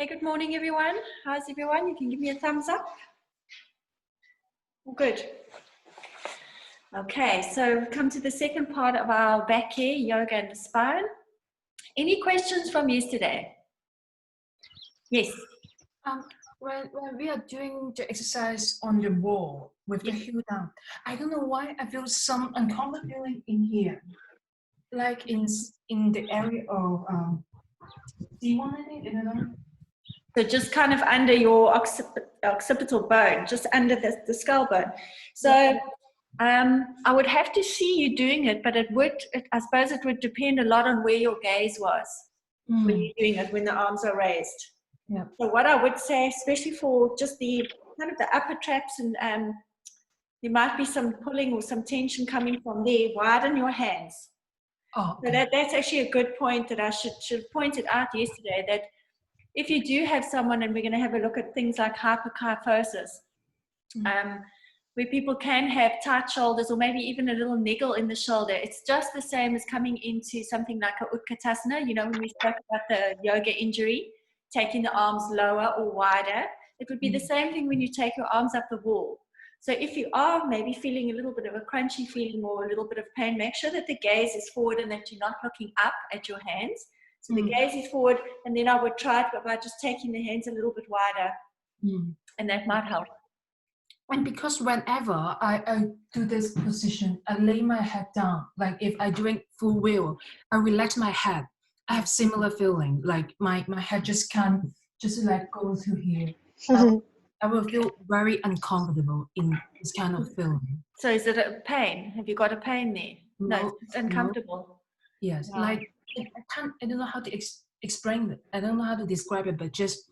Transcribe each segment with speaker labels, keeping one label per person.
Speaker 1: Hey, good morning, everyone. How's everyone? You can give me a thumbs up. Good. Okay, so we've come to the second part of our back care, yoga and the spine. Any questions from yesterday? Yes.
Speaker 2: When we are doing the exercise on the wall with the heel down, I don't know why I feel some uncomfortable feeling in here, like in the area of C1, I think. I don't know.
Speaker 1: So just kind of under your occipital bone, just under the skull bone. So I would have to see you doing it, but I suppose it would depend a lot on where your gaze was when you're doing it, when the arms are raised.
Speaker 2: Yeah.
Speaker 1: So what I would say, especially for just the kind of the upper traps, and there might be some pulling or some tension coming from there, widen your hands.
Speaker 2: Oh, okay.
Speaker 1: So that's actually a good point that I should have pointed out yesterday, that if you do have someone, and we're going to have a look at things like hyperkyphosis, where people can have tight shoulders or maybe even a little niggle in the shoulder, it's just the same as coming into something like a Utkatasana, you know, when we spoke about the yoga injury, taking the arms lower or wider. It would be the same thing when you take your arms up the wall. So if you are maybe feeling a little bit of a crunchy feeling or a little bit of pain, make sure that the gaze is forward and that you're not looking up at your hands. So the gaze is forward, and then I would try it by just taking the hands a little bit wider, and that might help.
Speaker 2: And because whenever I do this position, I lay my head down, like if I'm doing full wheel, I relax my head. I have similar feeling, like my head just can't just like go to here. I will feel very uncomfortable in this kind of feeling.
Speaker 1: So is it a pain? Have you got a pain there? No, it's uncomfortable.
Speaker 2: No. Yes,
Speaker 1: Wow.
Speaker 2: like I don't know how to explain it. I don't know how to describe it, but just,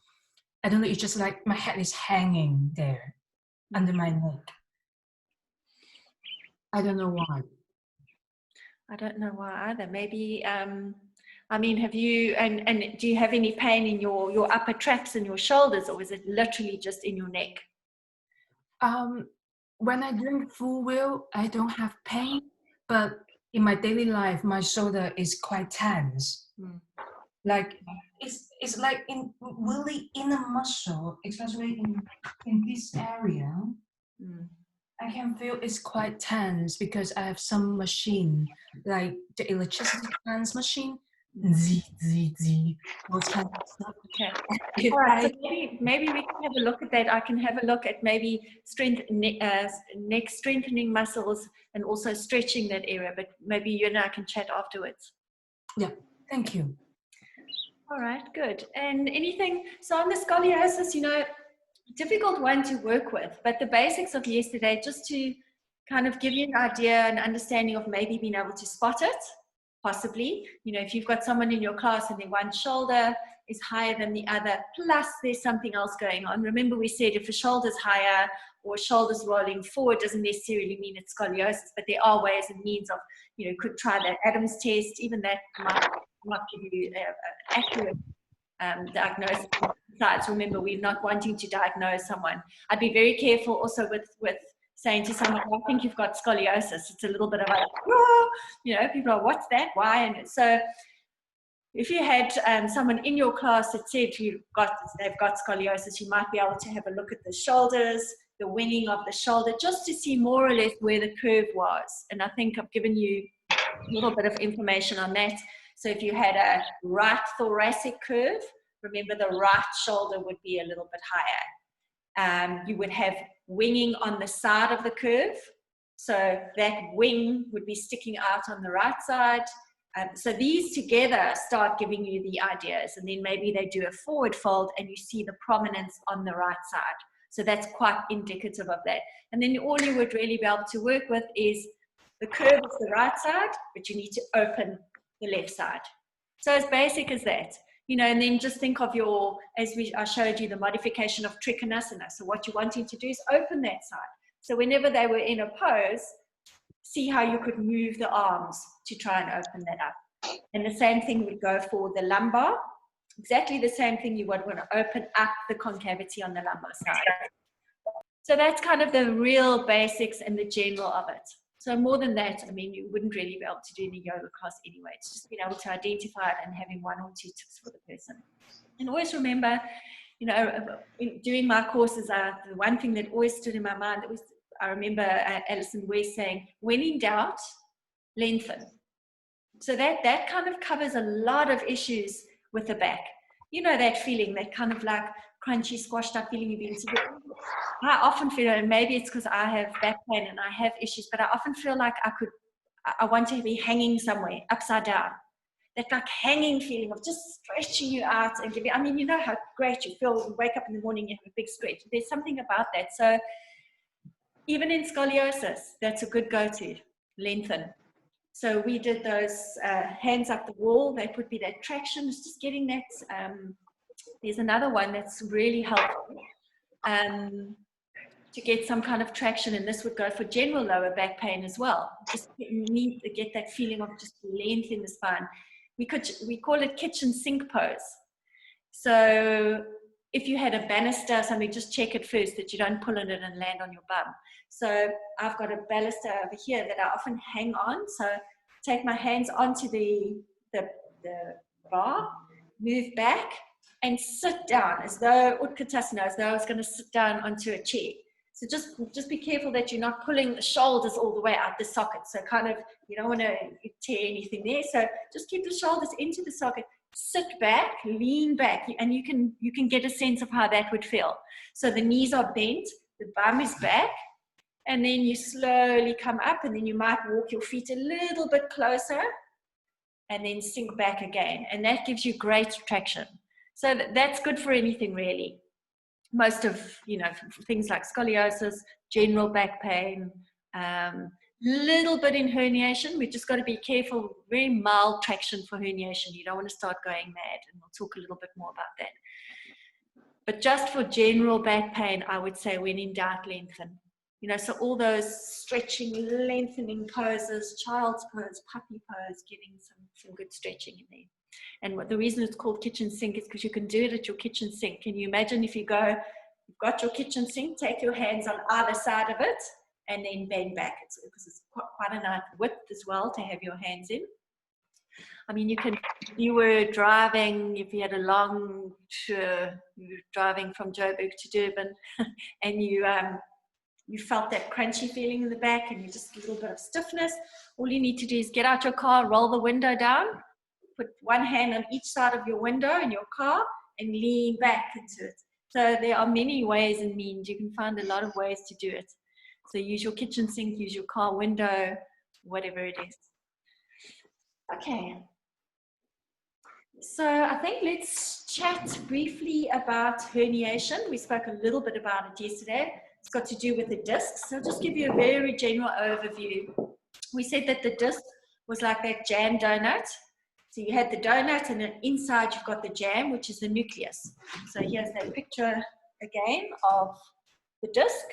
Speaker 2: I don't know, it's just like my head is hanging there under my neck. I don't know why.
Speaker 1: I don't know why either. Maybe, I mean, have you, and do you have any pain in your upper traps and your shoulders, or is it literally just in your neck?
Speaker 2: When I drink full wheel, I don't have pain, but in my daily life, my shoulder is quite tense. Like it's like in really inner muscle, especially in this area. I can feel it's quite tense because I have some machine, like the electricity trans machine. Those kind of stuff.
Speaker 1: Okay. All right. So maybe we can have a look at that. I can have a look at maybe neck strengthening muscles and also stretching that area. But maybe you and I can chat afterwards.
Speaker 2: Yeah. Thank you.
Speaker 1: All right. Good. And anything? So on the scoliosis, you know, difficult one to work with, but the basics of yesterday, just to kind of give you an idea and understanding of maybe being able to spot it, possibly. You know, if you've got someone in your class and their one shoulder is higher than the other, plus there's something else going on. Remember we said if a shoulder's higher or shoulders rolling forward doesn't necessarily mean it's scoliosis, but there are ways and means of, you know, could try that Adams test, even that might give you an accurate diagnosis. Besides, remember, we're not wanting to diagnose someone. I'd be very careful also with saying to someone, I think you've got scoliosis. It's a little bit of a, you know, people are, what's that? Why? And so if you had someone in your class that said they've got scoliosis, you might be able to have a look at the shoulders, the winging of the shoulder, just to see more or less where the curve was. And I think I've given you a little bit of information on that. So if you had a right thoracic curve, remember the right shoulder would be a little bit higher. You would have winging on the side of the curve. So that wing would be sticking out on the right side. So these together start giving you the ideas. And then maybe they do a forward fold and you see the prominence on the right side. So that's quite indicative of that. And then all you would really be able to work with is the curve is the right side, but you need to open the left side. So as basic as that, you know, and then just think of I showed you the modification of Trikonasana. So what you're wanting to do is open that side. So whenever they were in a pose, see how you could move the arms to try and open that up. And the same thing would go for the lumbar. Exactly the same thing, you would want to open up the concavity on the lumbar side. So that's kind of the real basics and the general of it. So more than that, I mean, you wouldn't really be able to do in a yoga class anyway. It's just being able to identify it and having one or two tips for the person. And always remember, you know, doing my courses, the one thing that always stood in my mind, that was, I remember Alison West saying, when in doubt, lengthen. So that kind of covers a lot of issues with the back. You know, that feeling, that kind of like crunchy, squashed up feeling you've been. I often feel, and maybe it's because I have back pain and I have issues, but I often feel like I want to be hanging somewhere upside down. That like hanging feeling of just stretching you out and giving, I mean, you know how great you feel. You wake up in the morning, you have a big stretch. There's something about that. So even in scoliosis, that's a good go-to, lengthen. So we did those hands up the wall. That would be that traction. It's just getting that. There's another one that's really helpful to get some kind of traction, and this would go for general lower back pain as well. Just need to get that feeling of just length in the spine. We call it kitchen sink pose. So if you had a banister or something, just check it first that you don't pull on it and land on your bum. So I've got a banister over here that I often hang on. So take my hands onto the bar, move back, and sit down as though Utkatasana, as though I was going to sit down onto a chair. So just be careful that you're not pulling the shoulders all the way out the socket. So kind of, you don't want to tear anything there. So just keep the shoulders into the socket. Sit back, lean back, and you can get a sense of how that would feel. So the knees are bent, the bum is back, and then you slowly come up, and then you might walk your feet a little bit closer, and then sink back again. And that gives you great traction. So that's good for anything really. Most of, you know, things like scoliosis, general back pain, little bit in herniation. We've just got to be careful, very mild traction for herniation. You don't want to start going mad, and we'll talk a little bit more about that. But just for general back pain, I would say when in doubt, lengthen. You know, so all those stretching, lengthening poses, child's pose, puppy pose, getting some good stretching in there. And the reason it's called kitchen sink is because you can do it at your kitchen sink. Can you imagine if you've got your kitchen sink, take your hands on either side of it, and then bend back. Because it's quite a nice width as well to have your hands in. I mean, if you were driving, if you had a long tour, you were driving from Joburg to Durban, and you felt that crunchy feeling in the back, and you just a little bit of stiffness, all you need to do is get out your car, roll the window down, put one hand on each side of your window in your car, and lean back into it. So there are many ways and means. You can find a lot of ways to do it. So use your kitchen sink, use your car window, whatever it is. Okay. So I think let's chat briefly about herniation. We spoke a little bit about it yesterday. It's got to do with the discs. So I'll just give you a very general overview. We said that the disc was like that jam donut. So you had the donut, and then inside you've got the jam, which is the nucleus. So here's that picture again of the disc.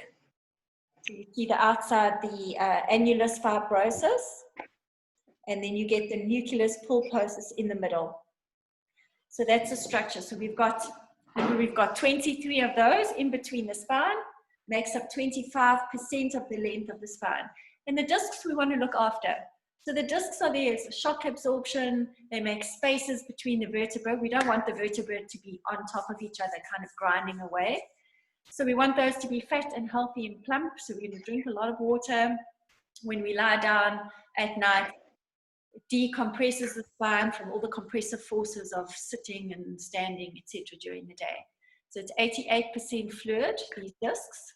Speaker 1: So you see the outside, the annulus fibrosus, and then you get the nucleus pulposus in the middle. So that's the structure. So we've got 23 of those in between the spine, makes up 25% of the length of the spine. And the discs we want to look after. So the discs are there as shock absorption. They make spaces between the vertebrae. We don't want the vertebrae to be on top of each other, kind of grinding away. So we want those to be fat and healthy and plump. So we're going to drink a lot of water. When we lie down at night, it decompresses the spine from all the compressive forces of sitting and standing, etc. during the day. So it's 88% fluid, these discs.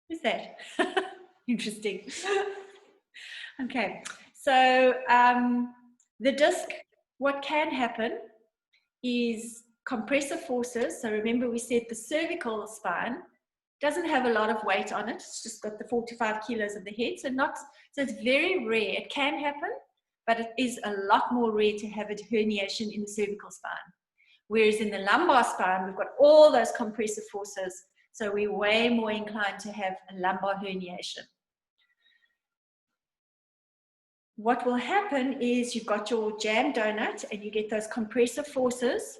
Speaker 1: Who's that? Interesting. Okay, so the disc, what can happen is compressive forces. So remember we said the cervical spine doesn't have a lot of weight on it. It's just got the 45 kilos of the head. So it's very rare. It can happen, but it is a lot more rare to have a herniation in the cervical spine. Whereas in the lumbar spine, we've got all those compressive forces. So we're way more inclined to have a lumbar herniation. What will happen is you've got your jam donut and you get those compressive forces,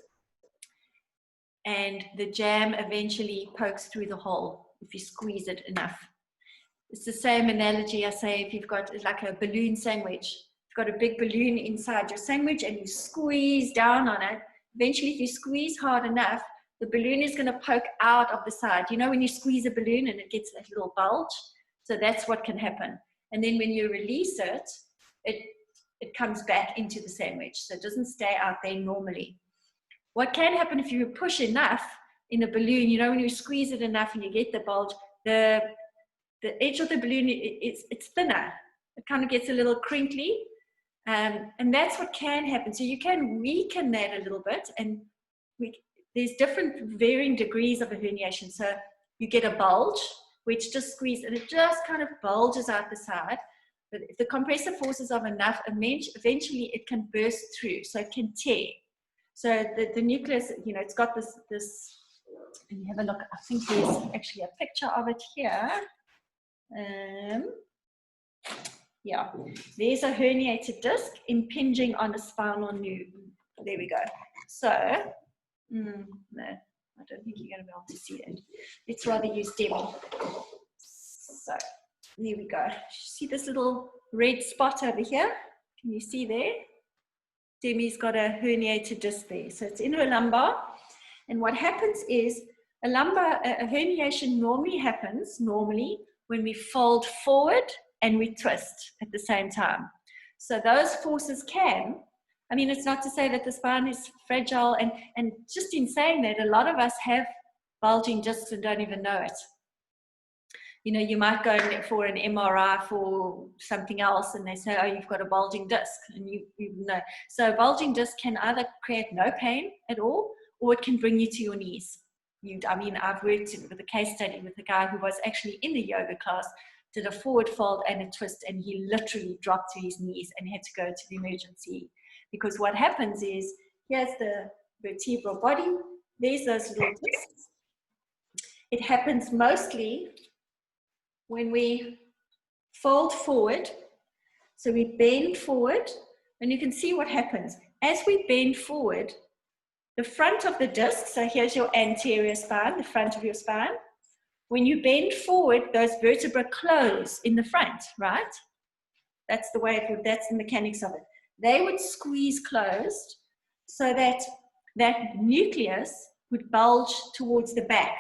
Speaker 1: and the jam eventually pokes through the hole if you squeeze it enough. It's the same analogy I say if you've got like a balloon sandwich. You've got a big balloon inside your sandwich and you squeeze down on it. Eventually, if you squeeze hard enough, the balloon is going to poke out of the side. You know when you squeeze a balloon and it gets a little bulge? So that's what can happen. And then when you release it, it comes back into the sandwich. So it doesn't stay out there normally. What can happen if you push enough in a balloon, you know, when you squeeze it enough and you get the bulge, the edge of the balloon, it's thinner. It kind of gets a little crinkly. And that's what can happen. So you can weaken that a little bit. And there's different varying degrees of a herniation. So you get a bulge, which just squeezes, and it just kind of bulges out the side. But if the compressive forces are enough, eventually it can burst through. So it can tear. So the nucleus, you know, it's got this, and you have a look, I think there's actually a picture of it here. Yeah, there's a herniated disc impinging on a spinal nerve. There we go. So, no, I don't think you're going to be able to see it. Let's rather use Demi. So, there we go. See this little red spot over here? Can you see there? Demi's got a herniated disc there. So it's in her lumbar. And what happens is a herniation normally happens when we fold forward and we twist at the same time. So those forces I mean, it's not to say that the spine is fragile, and just in saying that, a lot of us have bulging discs and don't even know it. You know, you might go for an MRI for something else and they say, oh, you've got a bulging disc, and you know. So a bulging disc can either create no pain at all, or it can bring you to your knees. I mean, I've worked with a case study with a guy who was actually in the yoga class, did a forward fold and a twist, and he literally dropped to his knees and had to go to the emergency. Because what happens is, here's the vertebral body, there's those little discs. It happens mostly when we fold forward. So we bend forward, and you can see what happens. As we bend forward, the front of the disc, so here's your anterior spine, the front of your spine. When you bend forward, those vertebrae close in the front, right? That's the way that's the mechanics of it. They would squeeze closed so that that nucleus would bulge towards the back,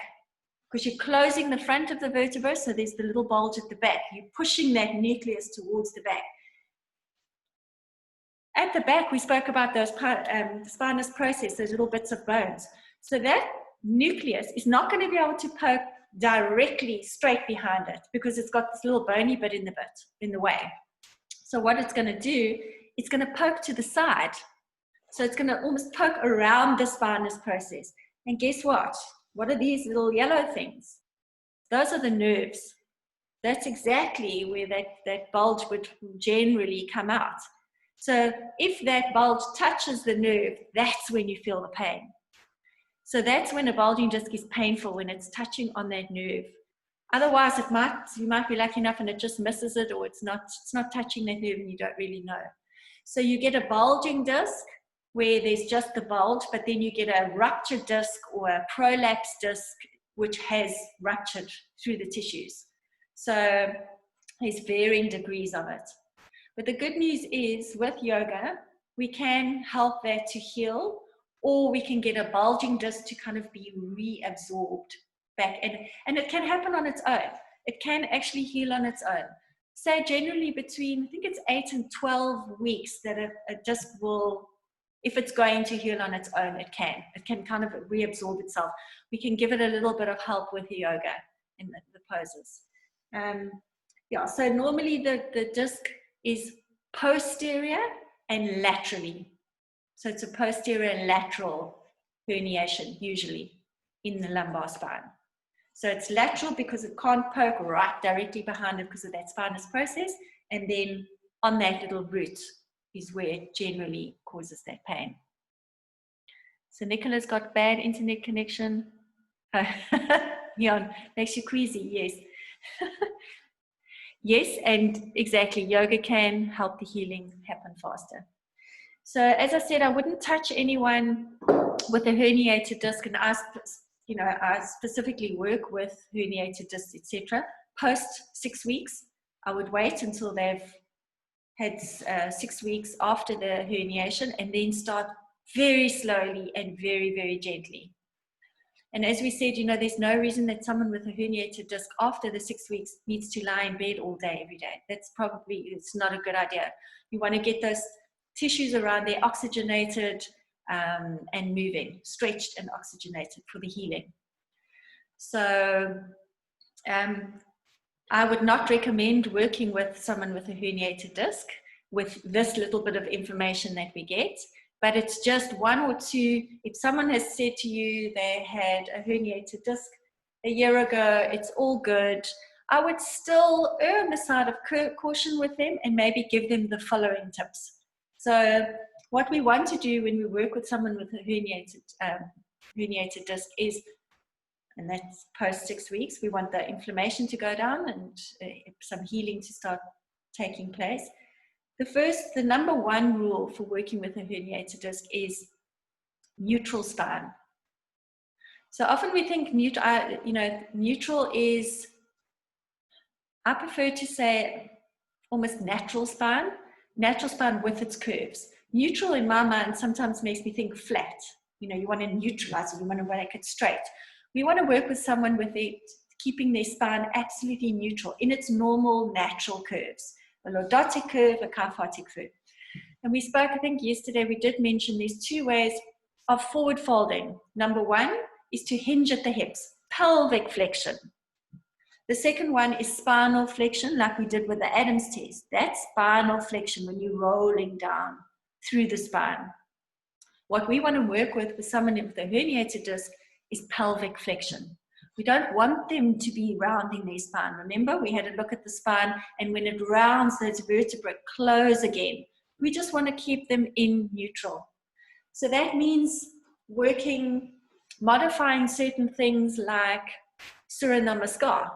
Speaker 1: because you're closing the front of the vertebra, so there's the little bulge at the back. You're pushing that nucleus towards the back. At the back, we spoke about those the spinous process, those little bits of bones. So that nucleus is not going to be able to poke directly straight behind it, because it's got this little bony bit in the way. So what it's going to do, it's going to poke to the side. So it's going to almost poke around the spinous process. And guess what? What are these little yellow things? Those are the nerves. That's exactly where that bulge would generally come out. So if that bulge touches the nerve, that's when you feel the pain. So that's when a bulging disc is painful, when it's touching on that nerve. Otherwise, you might be lucky enough and it just misses it, or it's not touching that nerve and you don't really know. So you get a bulging disc where there's just the bulge, but then you get a ruptured disc or a prolapsed disc which has ruptured through the tissues. So there's varying degrees of it. But the good news is, with yoga, we can help that to heal, or we can get a bulging disc to kind of be reabsorbed back. And it can happen on its own. It can actually heal on its own. Say generally between, I think it's 8 and 12 weeks that a disc will, if it's going to heal on its own, it can kind of reabsorb itself. We can give it a little bit of help with the yoga and the poses. Yeah, so normally the disc is posterior and laterally. So it's a posterior and lateral herniation, usually, in the lumbar spine. So it's lateral because it can't poke right directly behind it because of that spinous process. And then on that little root is where it generally causes that pain. So Nicola's got bad internet connection. Neon, makes you queasy, yes. Yes, and exactly, yoga can help the healing happen faster. So as I said, I wouldn't touch anyone with a herniated disc, and I specifically work with herniated discs, etc., post 6 weeks. I would wait until they've had 6 weeks after the herniation, and then start very slowly and very, very gently. And as we said, there's no reason that someone with a herniated disc after the 6 weeks needs to lie in bed all day, every day. It's not a good idea. You want to get those tissues around there oxygenated and moving, stretched and oxygenated for the healing. So I would not recommend working with someone with a herniated disc with this little bit of information that we get. But it's just 1 or 2. If someone has said to you they had a herniated disc a year ago, it's all good, I would still err on the side of caution with them and maybe give them the following tips. So what we want to do when we work with someone with a herniated disc is, and that's post 6 weeks, we want the inflammation to go down and some healing to start taking place. The number 1 rule for working with a herniated disc is neutral spine. So often we think neutral is, I prefer to say almost natural spine with its curves. Neutral in my mind sometimes makes me think flat. You want to neutralize it, you want to make it straight. We want to work with someone with keeping their spine absolutely neutral in its normal natural curves. A lordotic curve, a kyphotic curve. And we spoke, I think yesterday, we did mention there's 2 ways of forward folding. Number 1 is to hinge at the hips, pelvic flexion. The second one is spinal flexion, like we did with the Adams test. That's spinal flexion when you're rolling down through the spine. What we want to work with someone with a herniated disc is pelvic flexion. We don't want them to be rounding their spine. Remember, we had a look at the spine, and when it rounds, those vertebrae close again. We just want to keep them in neutral. So that means modifying certain things like Surya Namaskar.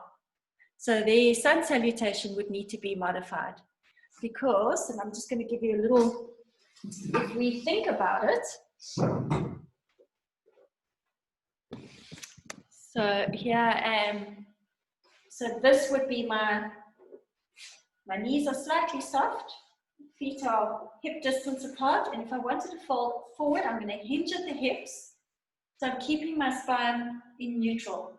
Speaker 1: So the sun salutation would need to be modified because, and I'm just going to give you a little, if we think about it. So here I am. So this would be my knees are slightly soft, feet are hip distance apart, and if I wanted to fold forward, I'm going to hinge at the hips. So I'm keeping my spine in neutral.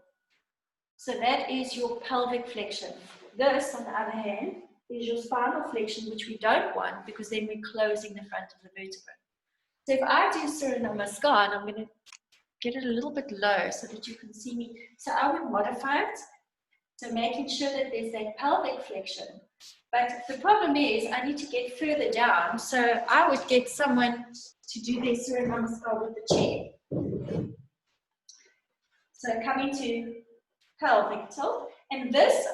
Speaker 1: So that is your pelvic flexion. This, on the other hand, is your spinal flexion, which we don't want because then we're closing the front of the vertebra. So if I do Surya Namaskar, and I'm going to get it a little bit low so that you can see me. So I would modify it, so making sure that there's that pelvic flexion. But the problem is I need to get further down, so I would get someone to do their Surya Namaskar with the chair. So coming to pelvic tilt, and this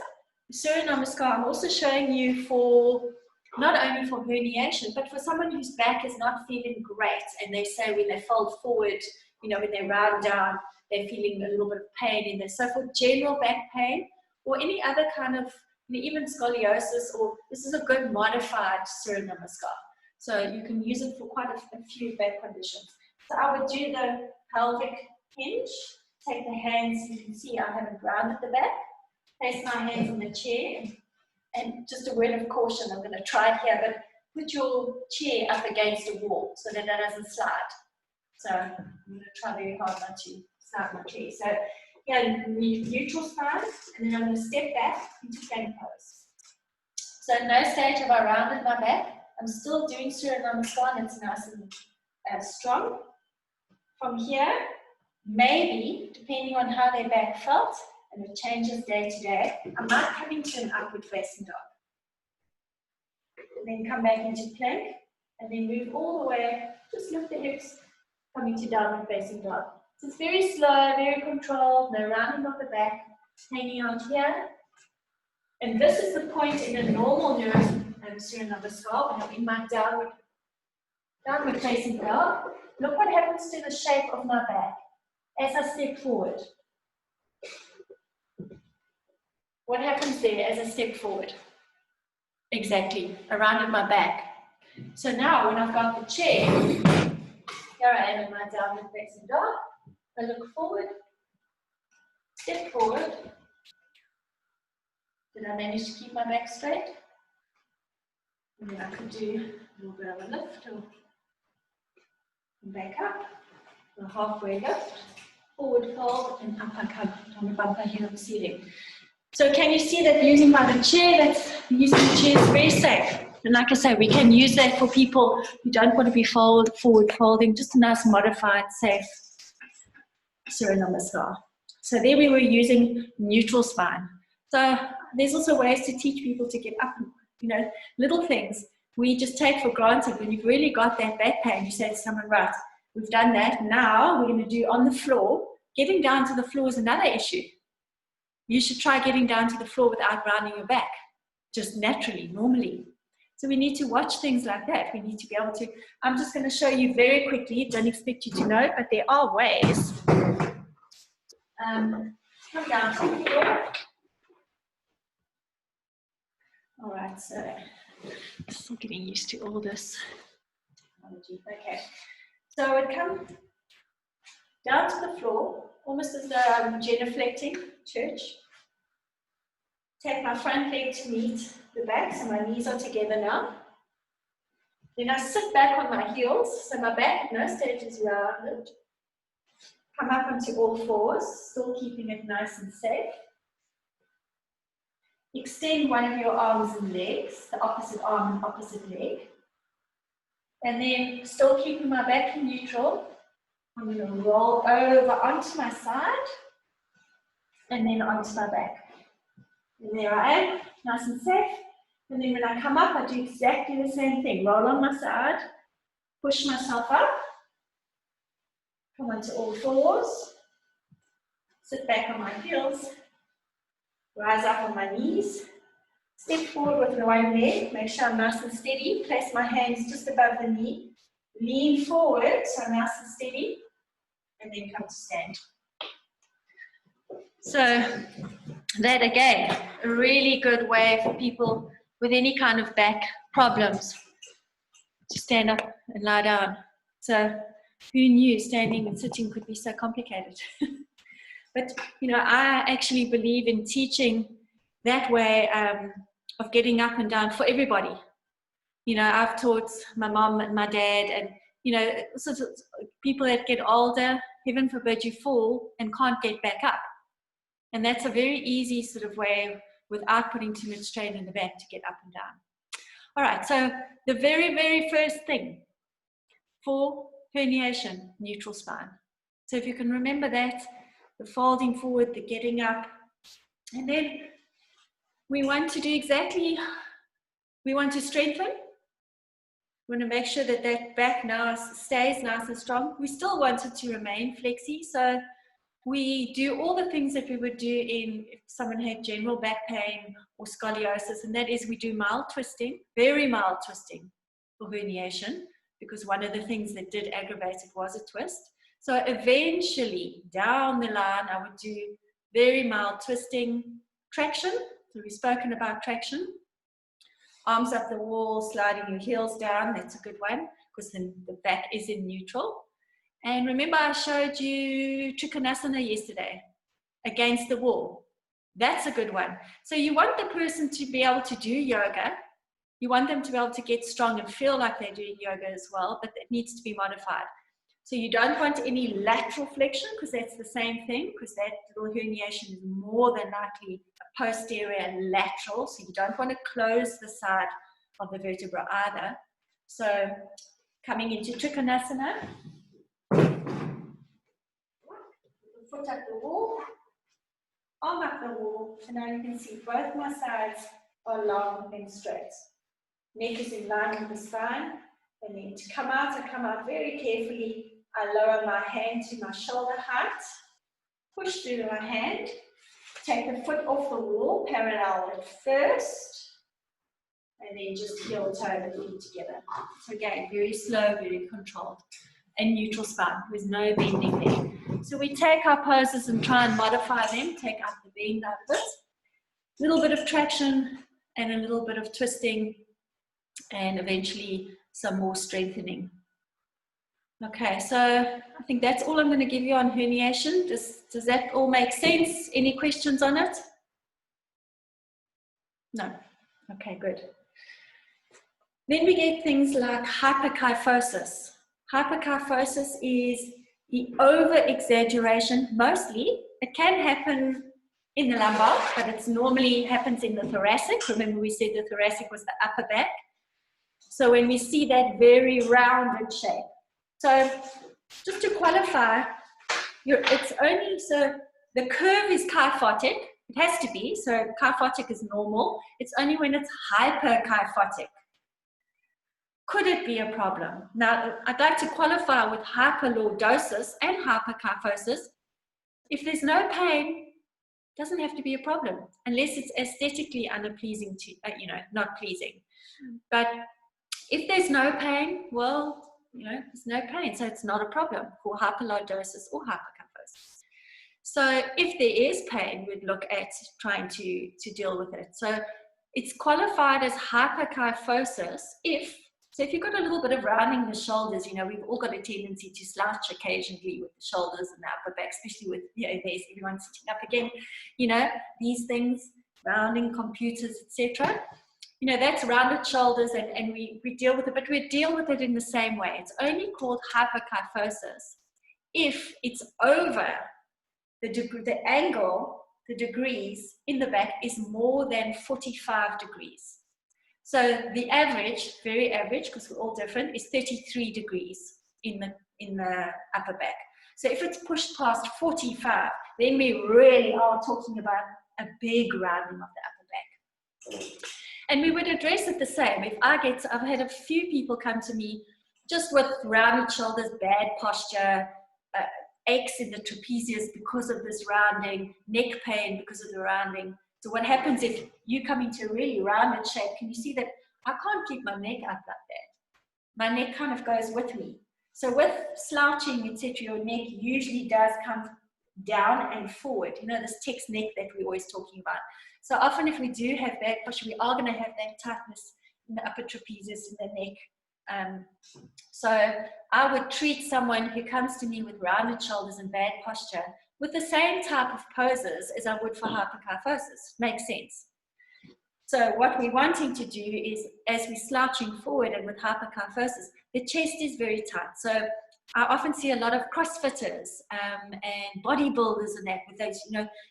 Speaker 1: Surya Namaskar I'm also showing you for not only for herniation, but for someone whose back is not feeling great, and they say when they fold forward, when they round down, they're feeling a little bit of pain in there. So for general back pain or any other kind of, even scoliosis, or this is a good modified Surya Namaskar. So you can use it for quite a few back conditions. So I would do the pelvic hinge, take the hands, you can see I haven't grounded the back, place my hands on the chair, and just a word of caution, I'm going to try it here, but put your chair up against a wall so that doesn't slide. So I'm going to try very hard not to slide my chair. So yeah, neutral spine, and then I'm going to step back into plank pose. So at no stage have I rounded my back. I'm still doing Surya Namaskar, and it's nice and strong. From here, maybe, depending on how their back felt, and it changes day to day, I might come into an upward facing dog. Then come back into plank, and then move all the way, just lift the hips, coming to downward facing dog. So it's very slow, very controlled, no rounding of the back, hanging out here. And this is the point in a normal Surya Namaskar when I'm in my downward facing dog. Look what happens to the shape of my back as I step forward. What happens there as I step forward? Exactly, I rounded my back. So now when I've got the chair, here I am in my downward facing dog. I look forward, step forward, Did I manage to keep my back straight? And then I could do a little bit of a lift or back up, a halfway lift, forward fold, and up I come. Don't bump my head on the ceiling. So can you see that using by the chair, using the chair is very safe. And like I say, we can use that for people who don't want to be forward folding, just a nice modified, safe Surya Namaskar. So there we were using neutral spine. So there's also ways to teach people to get up, little things we just take for granted. When you've really got that back pain, you say to someone, right, we've done that, now we're going to do on the floor. Getting down to the floor is another issue. You should try getting down to the floor without rounding your back, just naturally, normally. So we need to watch things like that. We need to be able to, I'm just going to show you very quickly, don't expect you to know, but there are ways. Come down to the floor. All right, so still getting used to all this technology. Okay, so I come down to the floor, almost as though I'm genuflecting, church. Take my front leg to meet the back, so my knees are together now. Then I sit back on my heels, so my back at no stage is rounded. Come up onto all fours, still keeping it nice and safe. Extend one of your arms and legs, the opposite arm and opposite leg. And then, still keeping my back in neutral, I'm going to roll over onto my side, and then onto my back. And there I am, nice and safe. And then when I come up, I do exactly the same thing. Roll on my side, push myself up, come onto all fours, sit back on my heels, rise up on my knees, step forward with one leg, make sure I'm nice and steady, place my hands just above the knee, lean forward, so nice and steady, and then come to stand. So that again, a really good way for people with any kind of back problems to stand up and lie down. So who knew standing and sitting could be so complicated? But I actually believe in teaching that way of getting up and down for everybody. I've taught my mom and my dad, and sort of people that get older, heaven forbid you fall and can't get back up. And that's a very easy sort of way without putting too much strain in the back to get up and down. All right, so the very, very first thing for herniation, neutral spine. So if you can remember that, the folding forward, the getting up, and then we want to do exactly, we want to strengthen. We want to make sure that that back now stays nice and strong. We still want it to remain flexy, so we do all the things that we would do if someone had general back pain or scoliosis, and that is we do mild twisting, very mild twisting for herniation, because one of the things that did aggravate it was a twist. So eventually, down the line, I would do very mild twisting, traction. So we've spoken about traction. Arms up the wall, sliding your heels down, that's a good one, because then the back is in neutral. And remember I showed you Trikonasana yesterday, against the wall. That's a good one. So you want the person to be able to do yoga. You want them to be able to get strong and feel like they're doing yoga as well, but it needs to be modified. So you don't want any lateral flexion, because that's the same thing, because that little herniation is more than likely a posterior lateral. So you don't want to close the side of the vertebra either. So coming into Trikonasana, foot up the wall, arm up the wall, and now you can see both my sides are long and straight. Neck is in line with the spine, and then to come out, I come out very carefully. I lower my hand to my shoulder height, push through my hand, take the foot off the wall, parallel it first, and then just heel toe the feet together. So again, very slow, very controlled. And neutral spine, there's no bending there. So we take our poses and try and modify them, take out the bend out of it. A little bit of traction and a little bit of twisting, and eventually some more strengthening. Okay, so I think that's all I'm going to give you on herniation. Does that all make sense? Any questions on it? No. Okay, good. Then we get things like hyperkyphosis. Hyperkyphosis is the over-exaggeration. Mostly, it can happen in the lumbar, but it normally happens in the thoracic. Remember we said the thoracic was the upper back. So when we see that very rounded shape. So just to qualify, it's only, so the curve is kyphotic. It has to be, so kyphotic is normal. It's only when it's hyperkyphotic. Could it be a problem? Now, I'd like to qualify with hyperlordosis and hyperkyphosis. If there's no pain, it doesn't have to be a problem, unless it's aesthetically unpleasing to, not pleasing. But if there's no pain, well, there's no pain, so it's not a problem for hyperlordosis or hyperkyphosis. So if there is pain, we'd look at trying to deal with it. So it's qualified as hyperkyphosis so if you've got a little bit of rounding the shoulders, we've all got a tendency to slouch occasionally with the shoulders and the upper back, especially with, there's everyone sitting up again, these things, rounding computers, etc. That's rounded shoulders, and we deal with it, but we deal with it in the same way. It's only called hyperkyphosis if it's over the angle, the degrees in the back is more than 45 degrees. So the average, very average, because we're all different, is 33 degrees in the upper back. So if it's pushed past 45, then we really are talking about a big rounding of the upper back. And we would address it the same. I've had a few people come to me just with rounded shoulders, bad posture, aches in the trapezius because of this rounding, neck pain because of the rounding. So what happens if you come into a really rounded shape? Can you see that I can't keep my neck up like that? My neck kind of goes with me. So with slouching, etc., your neck usually does come down and forward. This text neck that we're always talking about. So often if we do have bad posture, we are going to have that tightness in the upper trapezius, in the neck. So I would treat someone who comes to me with rounded shoulders and bad posture with the same type of poses as I would for hyperkyphosis. Makes sense. So what we're wanting to do is, as we're slouching forward and with hyperkyphosis, the chest is very tight. So I often see a lot of CrossFitters and bodybuilders and that with those,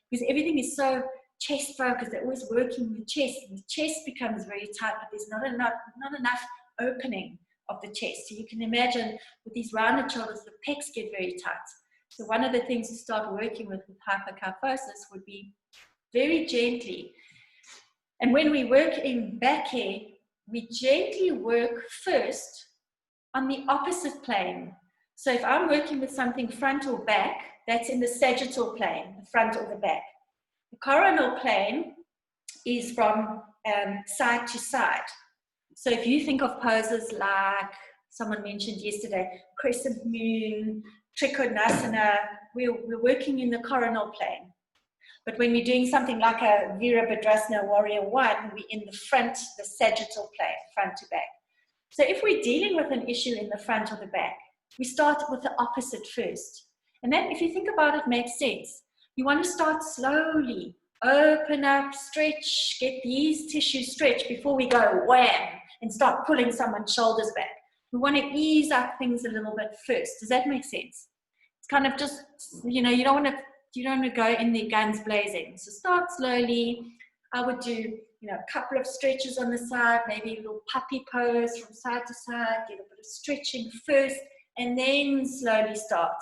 Speaker 1: because everything is so chest focused. They're always working the chest, and the chest becomes very tight, but there's not enough opening of the chest. So you can imagine with these rounded shoulders, the pecs get very tight. So one of the things to start working with hyperkyphosis would be very gently. And when we work in back hair, we gently work first on the opposite plane. So if I'm working with something front or back, that's in the sagittal plane, the front or the back. The coronal plane is from side to side. So if you think of poses like someone mentioned yesterday, crescent moon, trikonasana, we're working in the coronal plane. But when we're doing something like a Virabhadrasana Warrior One, we're in the front, the sagittal plane, front to back. So if we're dealing with an issue in the front or the back, we start with the opposite first. And that, if you think about it, makes sense. You want to start slowly, open up, stretch, get these tissues stretched before we go wham and start pulling someone's shoulders back. We want to ease up things a little bit first. Does that make sense? It's kind of just, you don't want to go in the guns blazing. So start slowly. I would do, a couple of stretches on the side, maybe a little puppy pose from side to side, get a bit of stretching first, and then slowly start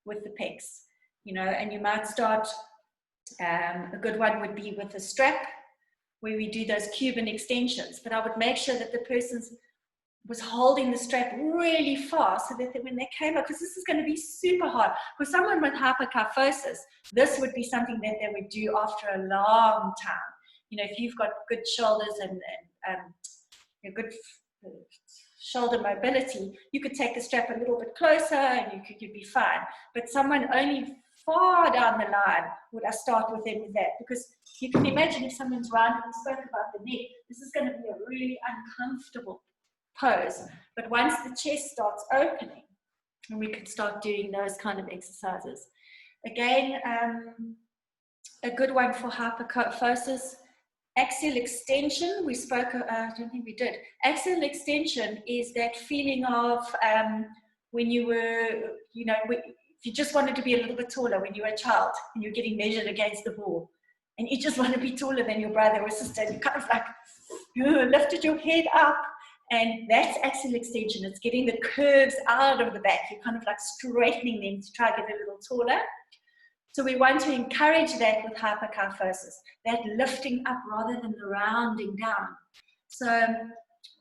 Speaker 1: with the pecs. And you might start, a good one would be with a strap, where we do those Cuban extensions. But I would make sure that the person was holding the strap really fast so that when they came up, because this is going to be super hard. For someone with hyperkyphosis, this would be something that they would do after a long time. If you've got good shoulders and good shoulder mobility, you could take the strap a little bit closer and you'd be fine. But someone only far down the line would I start with them with that, because you can imagine if someone's rounded, we spoke about the neck, this is going to be a really uncomfortable pose. But once the chest starts opening, and we can start doing those kind of exercises. Again, a good one for hyperkyphosis, Axial extension, we spoke, I don't think we did. Axial extension is that feeling of when you were, you know, if you just wanted to be a little bit taller when you were a child and you're getting measured against the wall and you just want to be taller than your brother or sister, and you kind of like lifted your head up, and that's axial extension. It's getting the curves out of the back. You're kind of like straightening them to try to get a little taller. So we want to encourage that with hyperkyphosis, that lifting up rather than the rounding down. So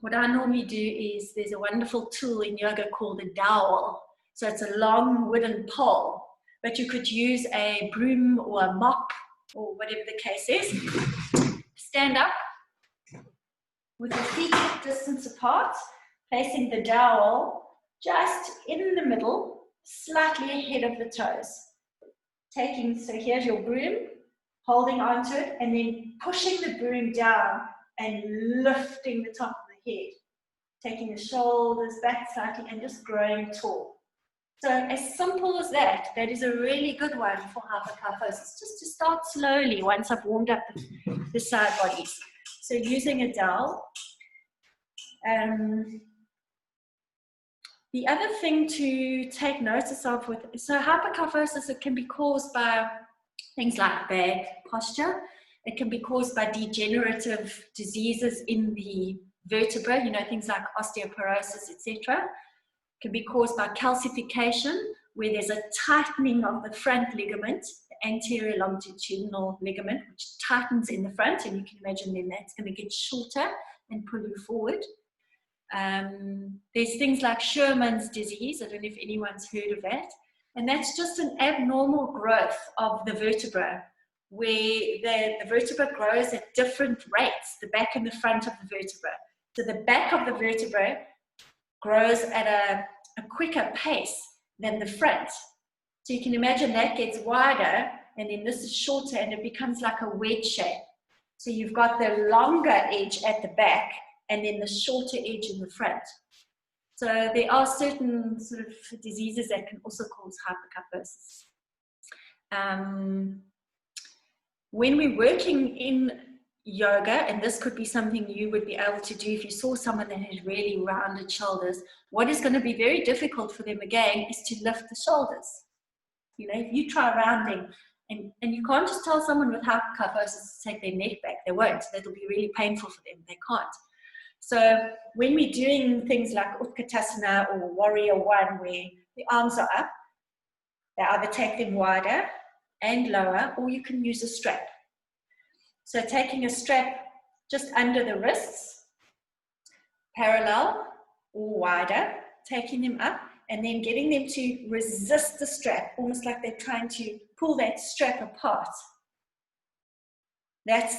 Speaker 1: what I normally do is, there's a wonderful tool in yoga called a dowel. So it's a long wooden pole, but you could use a broom or a mop or whatever the case is. Stand up with your feet hip distance apart, placing the dowel just in the middle, slightly ahead of the toes. So here's your broom, holding onto it, and then pushing the broom down and lifting the top of the head. Taking the shoulders back slightly and just growing tall. So as simple as that, that is a really good one for hyperkyphosis, just to start slowly once I've warmed up the side bodies. So using a dowel. The other thing to take notice of so hyperkyphosis, it can be caused by things like bad posture. It can be caused by degenerative diseases in the vertebra, you know, things like osteoporosis, etc. It can be caused by calcification, where there's a tightening of the front ligament, the anterior longitudinal ligament, which tightens in the front, and you can imagine then that's going to get shorter and pull you forward. There's things like Sherman's disease. I don't know if anyone's heard of that. And that's just an abnormal growth of the vertebra, where the vertebra grows at different rates, the back and the front of the vertebra. So the back of the vertebra grows at a quicker pace than the front. So you can imagine that gets wider, and then this is shorter, and it becomes like a wedge shape. So you've got the longer edge at the back, and then the shorter edge in the front. So there are certain sort of diseases that can also cause hyperkyphosis. When we're working in yoga, and this could be something you would be able to do if you saw someone that had really rounded shoulders, what is going to be very difficult for them again is to lift the shoulders. You know, if you try rounding, and you can't just tell someone with hyperkyphosis to take their neck back, they won't. That'll be really painful for them, they can't. So when we're doing things like Utkatasana or Warrior One, where the arms are up, they either take them wider and lower, or you can use a strap. So taking a strap just under the wrists, parallel or wider, taking them up, and then getting them to resist the strap, almost like they're trying to pull that strap apart. That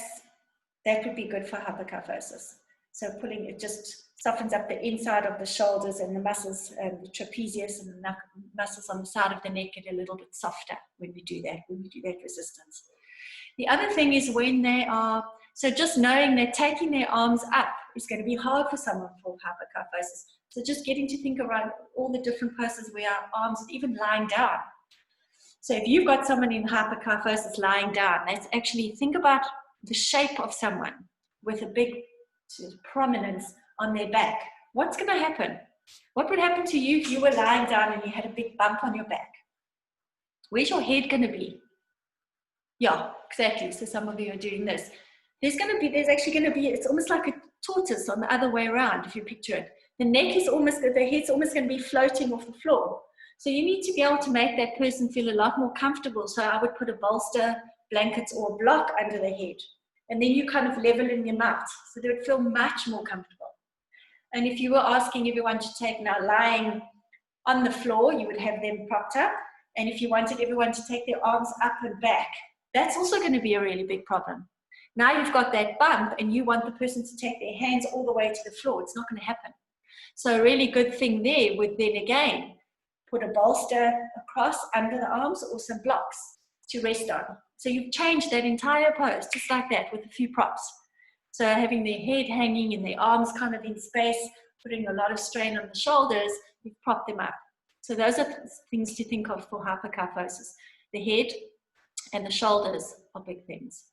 Speaker 1: would be good for hyperkyphosis. So pulling it just softens up the inside of the shoulders, and the muscles, the trapezius and the muscles on the side of the neck get a little bit softer when we do that resistance. The other thing is when they are, so just knowing that taking their arms up is going to be hard for someone for hyperkyphosis. So just getting to think around all the different poses where our arms, even lying down. So if you've got someone in hyperkyphosis lying down, let's actually think about the shape of someone with a big prominence on their back. What's going to happen? What would happen to you if you were lying down and you had a big bump on your back? Where's your head going to be? Yeah, exactly. So some of you are doing this. There's actually going to be, it's almost like a tortoise on the other way around, if you picture it. The head's almost going to be floating off the floor. So you need to be able to make that person feel a lot more comfortable. So I would put a bolster, blankets, or a block under the head. And then you kind of level in them out, so they would feel much more comfortable. And if you were asking everyone to take now lying on the floor, you would have them propped up. And if you wanted everyone to take their arms up and back, that's also going to be a really big problem. Now you've got that bump and you want the person to take their hands all the way to the floor. It's not going to happen. So a really good thing there would then again, put a bolster across under the arms or some blocks to rest on. So you've changed that entire pose just like that with a few props. So having their head hanging and their arms kind of in space, putting a lot of strain on the shoulders, you've propped them up. So those are things to think of for hyperkyphosis. The head and the shoulders are big things.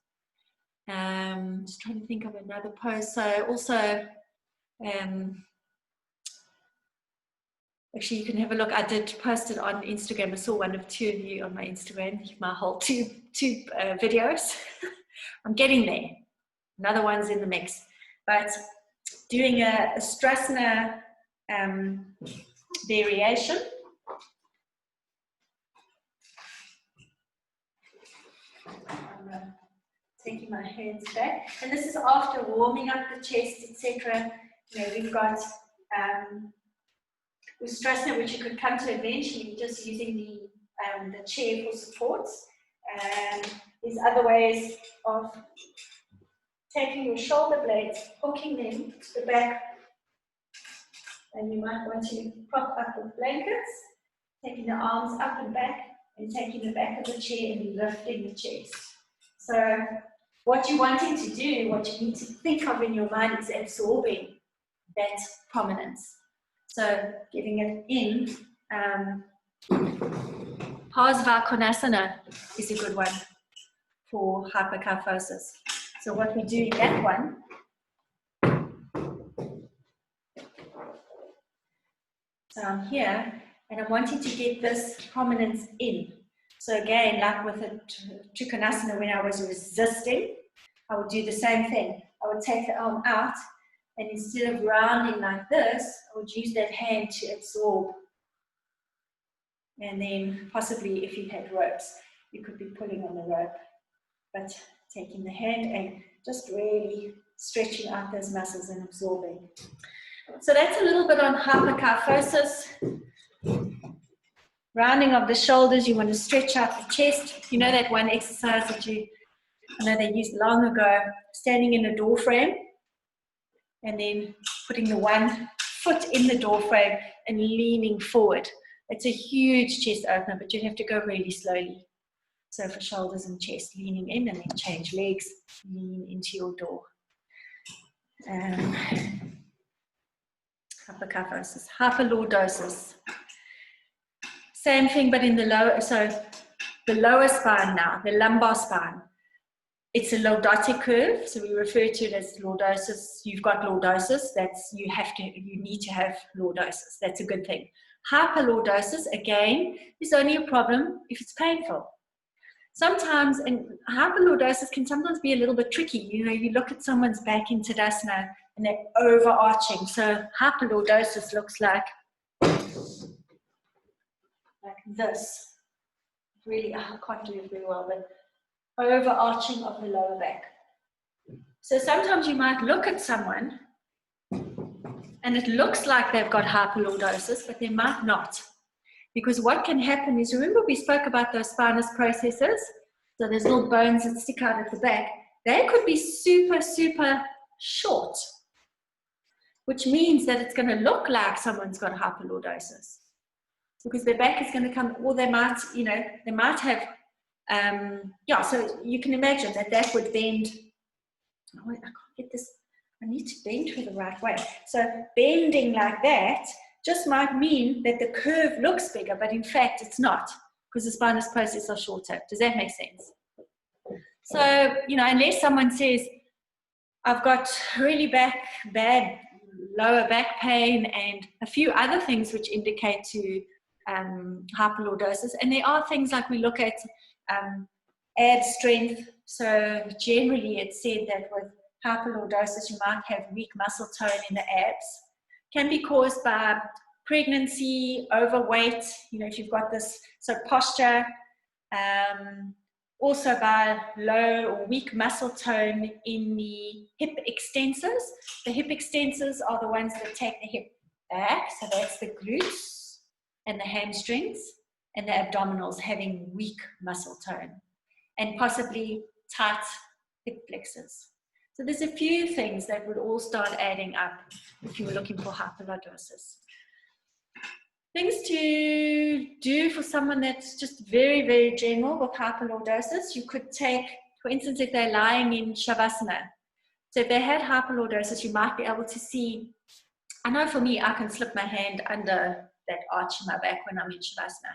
Speaker 1: Just trying to think of another post. So also, actually, you can have a look. I did post it on Instagram. I saw one of two of you on my Instagram, my whole two videos. I'm getting there. Another one's in the mix. But doing a Strasner variation. I'm taking my hands back. And this is after warming up the chest, etc. You know, we've got Strasner, which you could come to eventually, just using the chair for supports. And there's other ways of taking your shoulder blades, hooking them to the back. And you might want to prop up with blankets, taking the arms up and back, and taking the back of the chair and lifting the chest. So what you're wanting to do, what you need to think of in your mind is absorbing that prominence. So getting it in. Parsva Konasana is a good one for hyperkyphosis. So what we do in that one, so I'm here and I'm wanting to get this prominence in. So again, like with the Trikonasana, when I was resisting, I would do the same thing. I would take the arm out, and instead of rounding like this, I would use that hand to absorb. And then possibly if you had ropes, you could be pulling on the rope. But taking the hand and just really stretching out those muscles and absorbing. So that's a little bit on hyperkyphosis. Rounding of the shoulders, you want to stretch out the chest. You know that one exercise that I know they used long ago, standing in a door frame and then putting the one foot in the door frame and leaning forward. It's a huge chest opener, but you have to go really slowly. So for shoulders and chest, leaning in and then change legs, lean into your door. Hyperkyphosis, hyperlordosis. Same thing, but in the lower, so the lower spine now, the lumbar spine. It's a lordotic curve, so we refer to it as lordosis. You've got lordosis, you need to have lordosis. That's a good thing. Hyperlordosis, again, is only a problem if it's painful. Sometimes, and hyperlordosis can sometimes be a little bit tricky. You know, you look at someone's back in Tadasana and they're overarching. So hyperlordosis looks like this. Really, I can't do it very well, but overarching of the lower back. So sometimes you might look at someone and it looks like they've got hyperlordosis, but they might not. Because what can happen is, remember we spoke about those spinous processes? So there's little bones that stick out at the back. They could be super, super short, which means that it's going to look like someone's got hyperlordosis. Because their back is going to come, or they might, you know, they might have, so you can imagine that would bend. Oh, wait, I can't get this. I need to bend her the right way. So bending like that just might mean that the curve looks bigger, but in fact it's not, because the spinous processes are shorter. Does that make sense? So, you know, unless someone says, I've got really bad lower back pain and a few other things which indicate to hyperlordosis, and there are things like we look at ab strength. So generally it's said that with hyperlordosis you might have weak muscle tone in the abs. Can be caused by pregnancy, overweight, you know, if you've got this, so posture, also by low or weak muscle tone in the hip extensors. The hip extensors are the ones that take the hip back, so that's the glutes and the hamstrings, and the abdominals having weak muscle tone, and possibly tight hip flexors. So there's a few things that would all start adding up if you were looking for hyperlordosis. Things to do for someone that's just very, very general with hyperlordosis, you could take, for instance, if they're lying in Shavasana. So if they had hyperlordosis, you might be able to see, I know for me, I can slip my hand under that arch in my back when I'm in Shavasana.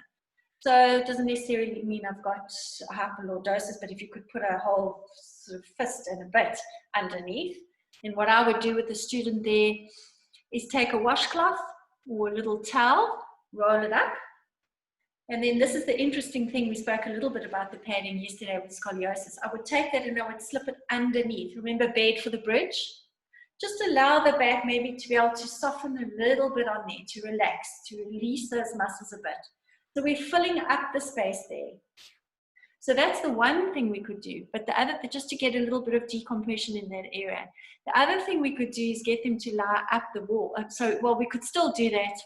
Speaker 1: So it doesn't necessarily mean I've got hyperlordosis, but if you could put a whole sort of fist and a bit underneath. And what I would do with the student there is take a washcloth or a little towel, roll it up. And then this is the interesting thing, we spoke a little bit about the padding yesterday with scoliosis. I would take that and I would slip it underneath. Remember, bed for the bridge? Just allow the back maybe to be able to soften a little bit on there, to relax, to release those muscles a bit. So we're filling up the space there. So that's the one thing we could do. But the other, just to get a little bit of decompression in that area. The other thing we could do is get them to lie up the wall. Well, we could still do that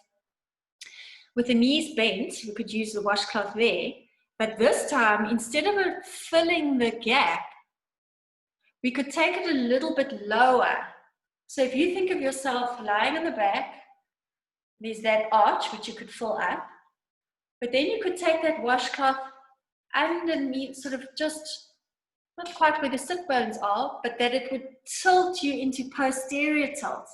Speaker 1: with the knees bent. We could use the washcloth there. But this time, instead of it filling the gap, we could take it a little bit lower. So if you think of yourself lying on the back, there's that arch which you could fill up. But then you could take that washcloth underneath, sort of just, not quite where the sit bones are, but that it would tilt you into posterior tilt.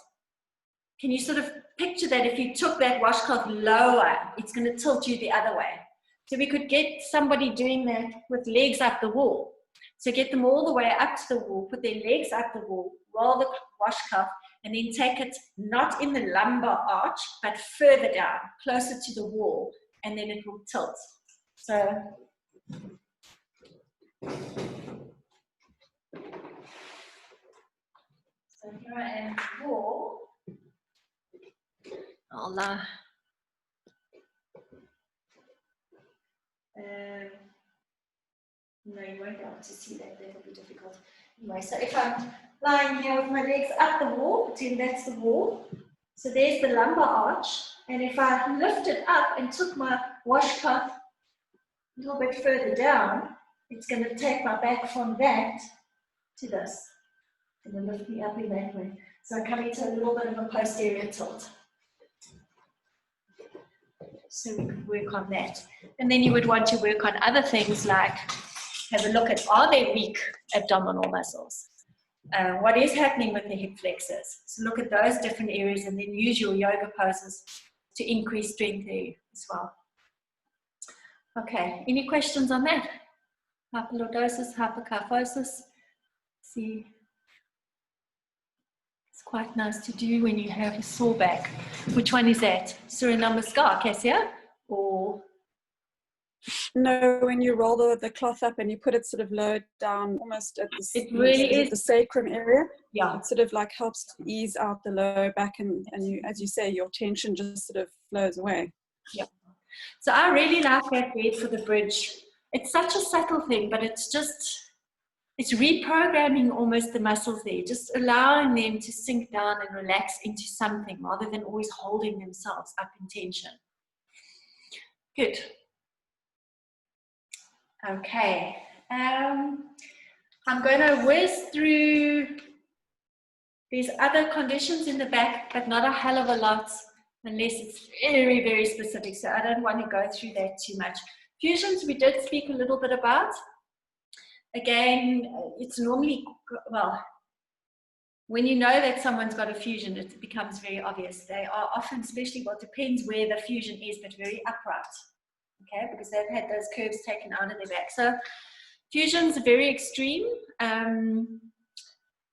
Speaker 1: Can you sort of picture that if you took that washcloth lower, it's going to tilt you the other way? So we could get somebody doing that with legs up the wall. So get them all the way up to the wall, put their legs up the wall, roll the washcloth, and then take it not in the lumbar arch, but further down, closer to the wall, and then it will tilt. So here I am, the wall. I'll no, you won't be able to see that. That'll be difficult. Anyway, so if I'm lying here with my legs up the wall, pretend that's the wall. So there's the lumbar arch. And if I lift it up and took my washcloth a little bit further down, it's going to take my back from that to this. It's going to lift me up in that way. So I come into a little bit of a posterior tilt. So we could work on that. And then you would want to work on other things like have a look at, are they weak abdominal muscles? What is happening with the hip flexors? So look at those different areas and then use your yoga poses to increase strength there as well. Okay, any questions on that? Hyperlordosis, hyperkyphosis. See, it's quite nice to do when you have a sore back. Which one is that? Suriname-Scar, Cassia? Or?
Speaker 3: No, when you roll the cloth up and you put it sort of low down, almost at the,
Speaker 1: it really is
Speaker 3: the sacrum area.
Speaker 1: Yeah.
Speaker 3: It sort of like helps to ease out the lower back, and you, as you say, your tension just sort of flows away.
Speaker 1: Yep. So I really like that bed for the bridge. It's such a subtle thing, but it's just, it's reprogramming almost the muscles there, just allowing them to sink down and relax into something rather than always holding themselves up in tension. Good. Okay. I'm going to whiz through these other conditions in the back, but not a hell of a lot unless it's very, very specific. So I don't want to go through that too much. Fusions we did speak a little bit about. Again, it's normally, well, when you know that someone's got a fusion, it becomes very obvious. They are often, especially, well, it depends where the fusion is, but very upright, okay, because they've had those curves taken out of their back. So fusions are very extreme.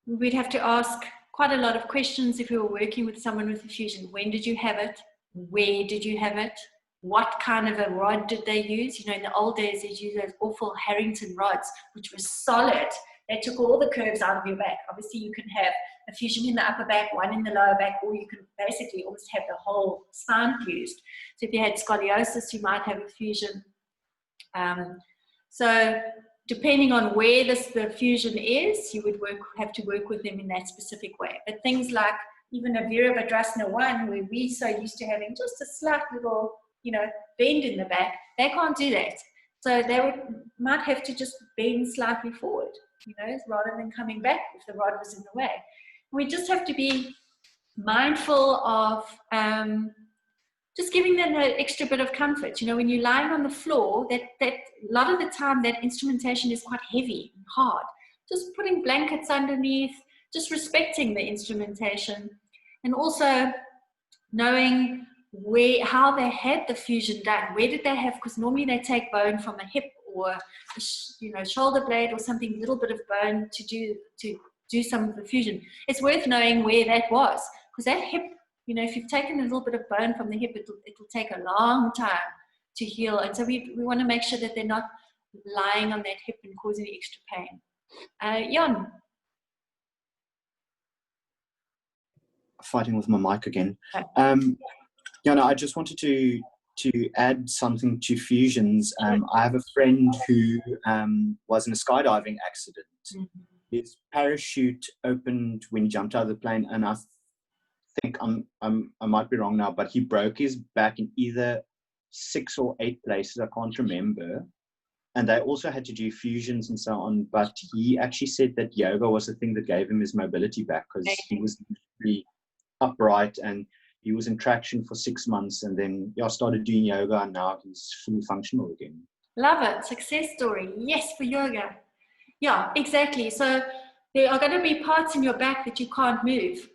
Speaker 1: We'd have to ask quite a lot of questions if we were working with someone with a fusion. When did you have it? Where did you have it? What kind of a rod did they use? You know, in the old days, they'd use those awful Harrington rods, which were solid. They took all the curves out of your back. Obviously, you can have a fusion in the upper back, one in the lower back, or you can basically almost have the whole spine fused. So if you had scoliosis, you might have a fusion. So depending on where the fusion is, you would have to work with them in that specific way. But things like even a Virabhadrasana 1, where we're so used to having just a slight little, you know, bend in the back, they can't do that. So they might have to just bend slightly forward, you know, rather than coming back if the rod was in the way. We just have to be mindful of just giving them an extra bit of comfort. You know, when you're lying on the floor, that a lot of the time that instrumentation is quite heavy and hard. Just putting blankets underneath, just respecting the instrumentation, and also knowing how they had the fusion done. Where did they have, because normally they take bone from a hip or shoulder blade or something, little bit of bone to do some of the fusion. It's worth knowing where that was, because that hip, if you've taken a little bit of bone from the hip, it'll take a long time to heal. And so we want to make sure that they're not lying on that hip and causing extra pain. Jan.
Speaker 4: Fighting with my mic again. I just wanted to add something to fusions. I have a friend who was in a skydiving accident.
Speaker 1: Mm-hmm.
Speaker 4: His parachute opened when he jumped out of the plane, and I think I might be wrong now, but he broke his back in either 6 or 8 places. I can't remember. And they also had to do fusions and so on. But he actually said that yoga was the thing that gave him his mobility back, because he was really upright and he was in traction for 6 months, and then started doing yoga, and now he's fully functional again.
Speaker 1: Love it. Success story. Yes, for yoga. Yeah, exactly. So there are going to be parts in your back that you can't move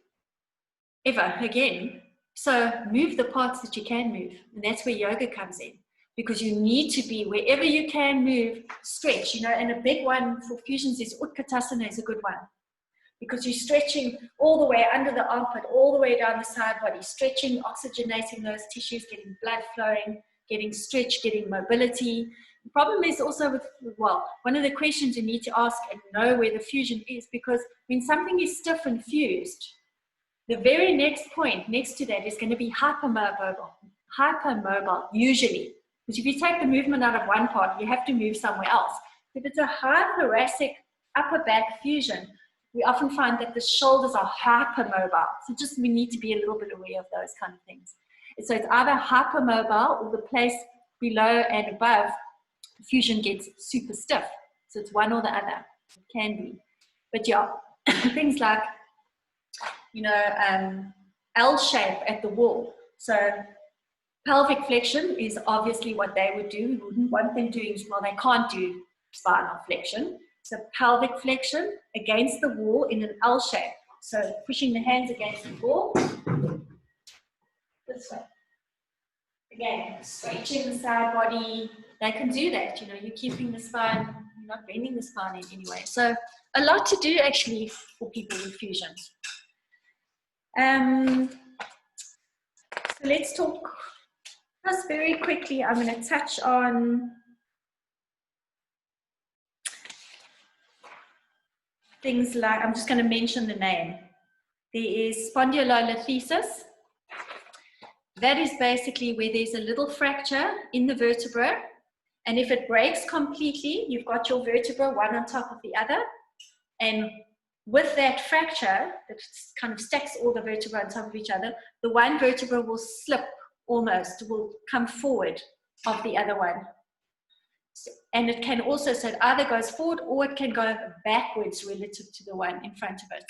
Speaker 1: ever again. So move the parts that you can move. And that's where yoga comes in, because you need to be wherever you can move, stretch, and a big one for fusions is Utkatasana is a good one, because you're stretching all the way under the armpit, all the way down the side body, stretching, oxygenating those tissues, getting blood flowing, getting stretch, getting mobility. The problem is also one of the questions you need to ask and know where the fusion is, because when something is stiff and fused, the very next point next to that is going to be hypermobile usually. Because if you take the movement out of one part, you have to move somewhere else. If it's a high thoracic upper back fusion, we often find that the shoulders are hypermobile. So we need to be a little bit aware of those kind of things. And so it's either hypermobile, or the place below and above the fusion gets super stiff. So it's one or the other. It can be. But things like, L shape at the wall. So pelvic flexion is obviously what they would do. We wouldn't want them doing, they can't do spinal flexion. So pelvic flexion against the wall in an L shape. So pushing the hands against the wall. This way. Again, stretching the side body. They can do that. You're keeping the spine, you're not bending the spine in any way. So a lot to do actually for people with fusions. So let's talk just very quickly. I'm going to touch on things like, I'm just going to mention the name. There is spondylolisthesis. That is basically where there's a little fracture in the vertebra, and if it breaks completely, you've got your vertebra one on top of the other, and with that fracture that kind of stacks all the vertebrae on top of each other, the one vertebra will slip almost, will come forward of the other one. And it can also, so it either goes forward or it can go backwards relative to the one in front of it,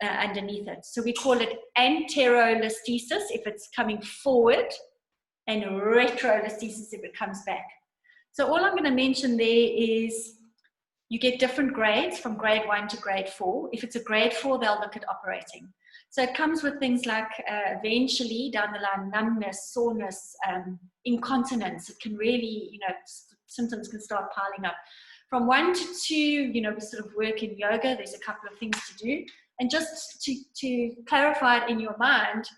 Speaker 1: underneath it. So we call it anterolisthesis if it's coming forward, and retrolisthesis if it comes back. So all I'm going to mention there is you get different grades from grade 1 to grade 4. If it's a grade 4, they'll look at operating. So it comes with things like eventually down the line, numbness, soreness, incontinence. It can really, symptoms can start piling up. From 1 to 2, we sort of work in yoga. There's a couple of things to do. And just to clarify it in your mind,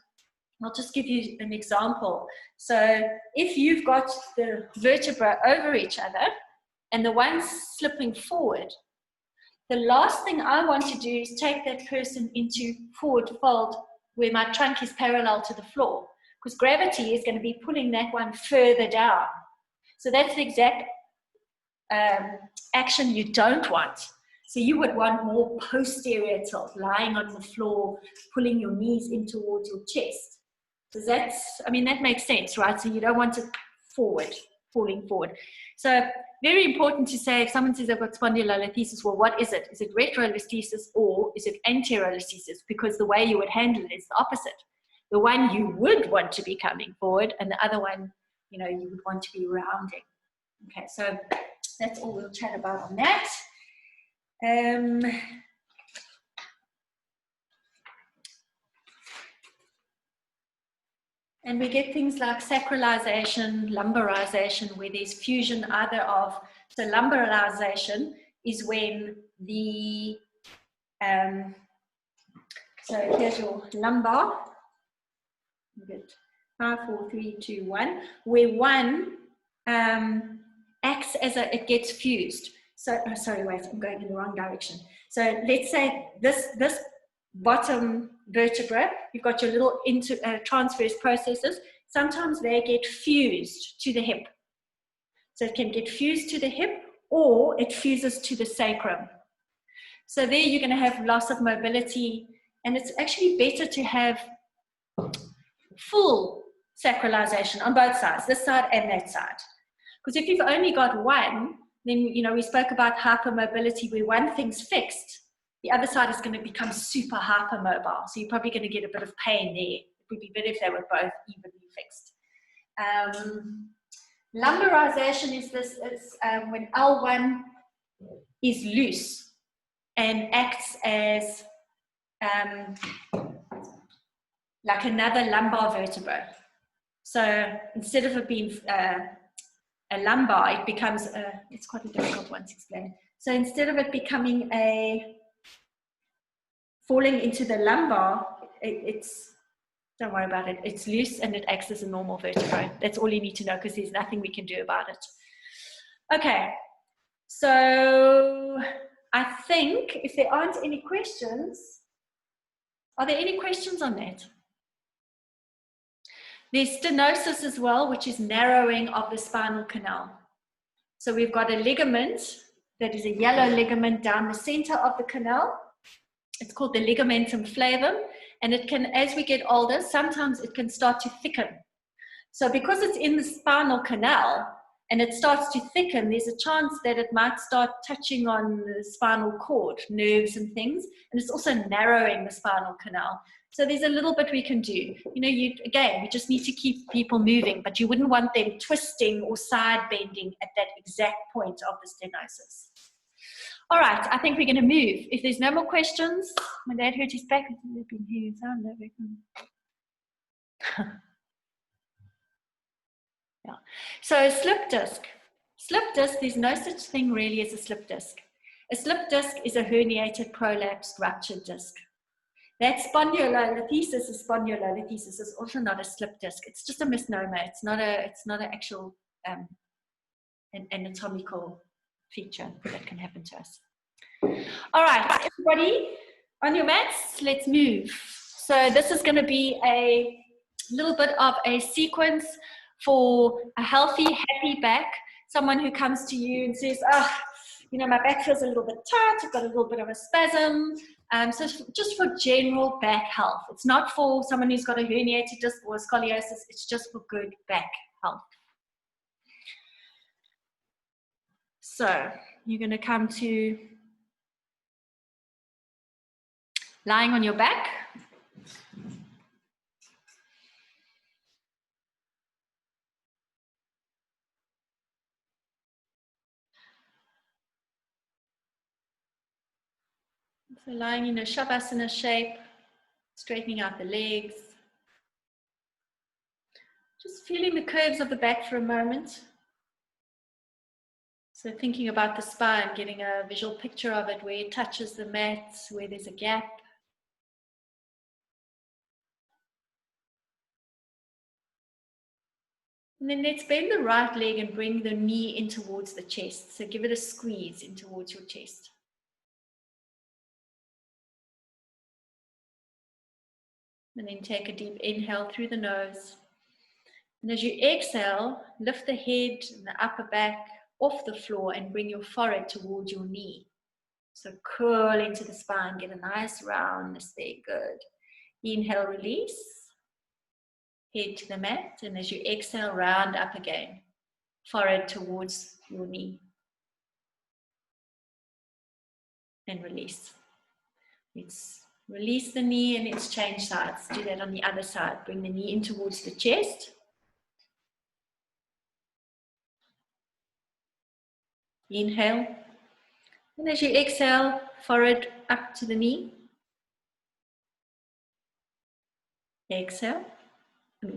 Speaker 1: I'll just give you an example. So if you've got the vertebra over each other and the one slipping forward, the last thing I want to do is take that person into forward fold where my trunk is parallel to the floor, because gravity is going to be pulling that one further down. So that's the exact action you don't want. So you would want more posterior tilt, lying on the floor, pulling your knees in towards your chest. So that makes sense, right? So you don't want it falling forward. So very important to say, if someone says they've got spondylolisthesis, well, what is it? Is it retrolisthesis or is it anterolisthesis? Because the way you would handle it is the opposite. The one you would want to be coming forward, and the other one, you would want to be rounding. Okay, so that's all we'll chat about on that. And we get things like sacralization, lumbarization, where there's fusion either of So lumbarization is when the, so here's your lumbar. Good. 5, 4, 3, 2, 1. Where one acts as a, it gets fused. So, oh, sorry, wait, I'm going in the wrong direction. So let's say this bottom vertebra, you've got your little transverse processes. Sometimes they get fused to the hip. So it can get fused to the hip, or it fuses to the sacrum. So there you're going to have loss of mobility, and it's actually better to have full sacralization on both sides, this side and that side. Because if you've only got one, then, you know, we spoke about hypermobility, where one thing's fixed, the other side is going to become super hypermobile. So you're probably going to get a bit of pain there. It would be better if they were both evenly fixed. Lumbarization is this, when L1 is loose and acts as like another lumbar vertebra. So instead of it being a lumbar, it becomes it's quite a difficult one to explain. So instead of it becoming falling into the lumbar, it's, don't worry about it, it's loose and it acts as a normal vertebra. That's all you need to know, because there's nothing we can do about it. Okay, so I think if there aren't any questions, are there any questions on that? There's stenosis as well, which is narrowing of the spinal canal. So we've got a ligament that is a yellow ligament down the center of the canal. It's called the ligamentum flavum, and it can, as we get older, sometimes it can start to thicken. So because it's in the spinal canal and it starts to thicken, there's a chance that it might start touching on the spinal cord, nerves and things, and it's also narrowing the spinal canal. So there's a little bit we can do. You know, we just need to keep people moving, but you wouldn't want them twisting or side bending at that exact point of the stenosis. All right, I think we're going to move. If there's no more questions, my dad hurt his back. Yeah. So slip disc. Slip disc, there's no such thing really as a slip disc. A slip disc is a herniated, prolapsed, ruptured disc. That spondylolisthesis is also not a slip disc. It's just a misnomer. It's not an actual an anatomical feature that can happen to us. All right, everybody on your mats, let's move. So this is going to be a little bit of a sequence for a healthy, happy back. Someone who comes to you and says, you know, my back feels a little bit tight, I've got a little bit of a spasm. So just for general back health. It's not for someone who's got a herniated disc or a scoliosis, it's just for good back health. So you're going to come to lying on your back. So lying in a Shavasana shape, straightening out the legs. Just feeling the curves of the back for a moment. So thinking about the spine, getting a visual picture of it, where it touches the mat, where there's a gap. And then let's bend the right leg and bring the knee in towards the chest. So give it a squeeze in towards your chest. And then take a deep inhale through the nose. And as you exhale, lift the head and the upper back off the floor and bring your forehead towards your knee. So curl into the spine, get a nice roundness there, good. Inhale, release. Head to the mat, and as you exhale, round up again. Forehead towards your knee. And release. Let's release the knee and let's change sides. Do that on the other side. Bring the knee in towards the chest. Inhale. And as you exhale, forehead up to the knee. Exhale.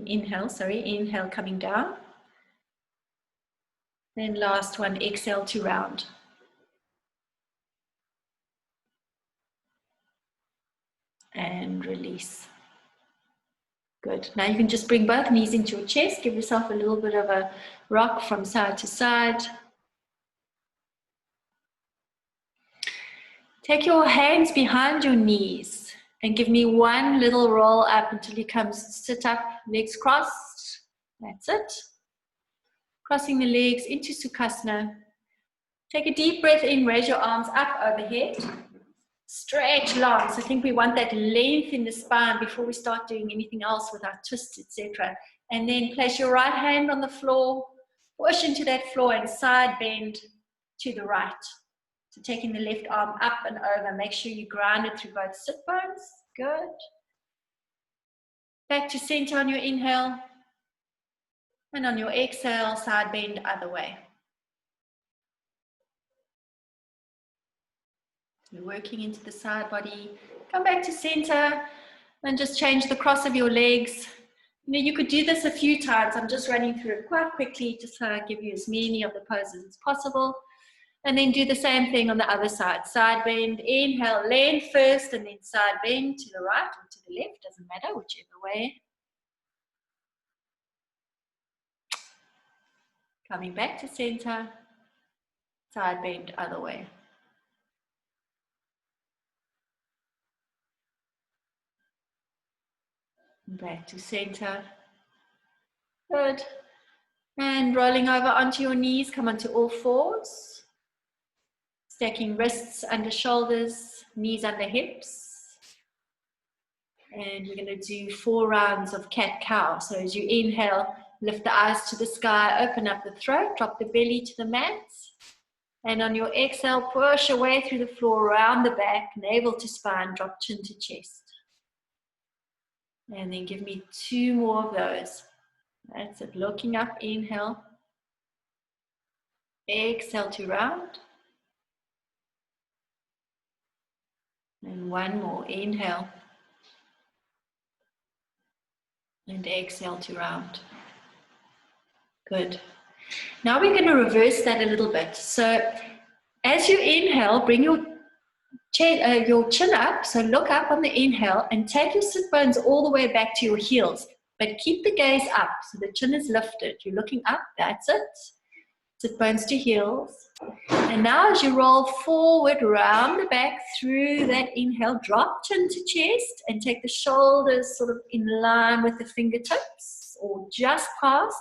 Speaker 1: Inhale, sorry. Inhale, coming down. Then last one, exhale to round. And release. Good. Now you can just bring both knees into your chest. Give yourself a little bit of a rock from side to side. Take your hands behind your knees and give me one little roll up until you come sit up, legs crossed. That's it. Crossing the legs into Sukhasana. Take a deep breath in, raise your arms up overhead. Stretch long. So I think we want that length in the spine before we start doing anything else with our twists, etc. And then place your right hand on the floor, push into that floor and side bend to the right. So taking the left arm up and over. Make sure you ground it through both sit bones. Good. Back to center on your inhale. And on your exhale, side bend other way. You're working into the side body. Come back to center and just change the cross of your legs. You know, you could do this a few times. I'm just running through it quite quickly just so I give you as many of the poses as possible. And then do the same thing on the other side. Side bend, inhale, land first, and then side bend to the right or to the left. Doesn't matter, whichever way. Coming back to center, side bend other way. Back to center. Good. And rolling over onto your knees, come onto all fours. Stacking wrists under shoulders, knees under hips. And we're going to do 4 rounds of cat-cow. So as you inhale, lift the eyes to the sky, open up the throat, drop the belly to the mat. And on your exhale, push your way through the floor, round the back, navel to spine, drop chin to chest. And then give me 2 more of those. That's it. Looking up, inhale. Exhale to round. And 1 more. Inhale. And exhale to round. Good. Now we're going to reverse that a little bit. So as you inhale, bring your chin up, so look up on the inhale and take your sit bones all the way back to your heels, but keep the gaze up, so the chin is lifted. You're looking up, that's it. Sit bones to heels. And now as you roll forward, round the back through that inhale, drop chin to chest and take the shoulders sort of in line with the fingertips or just past,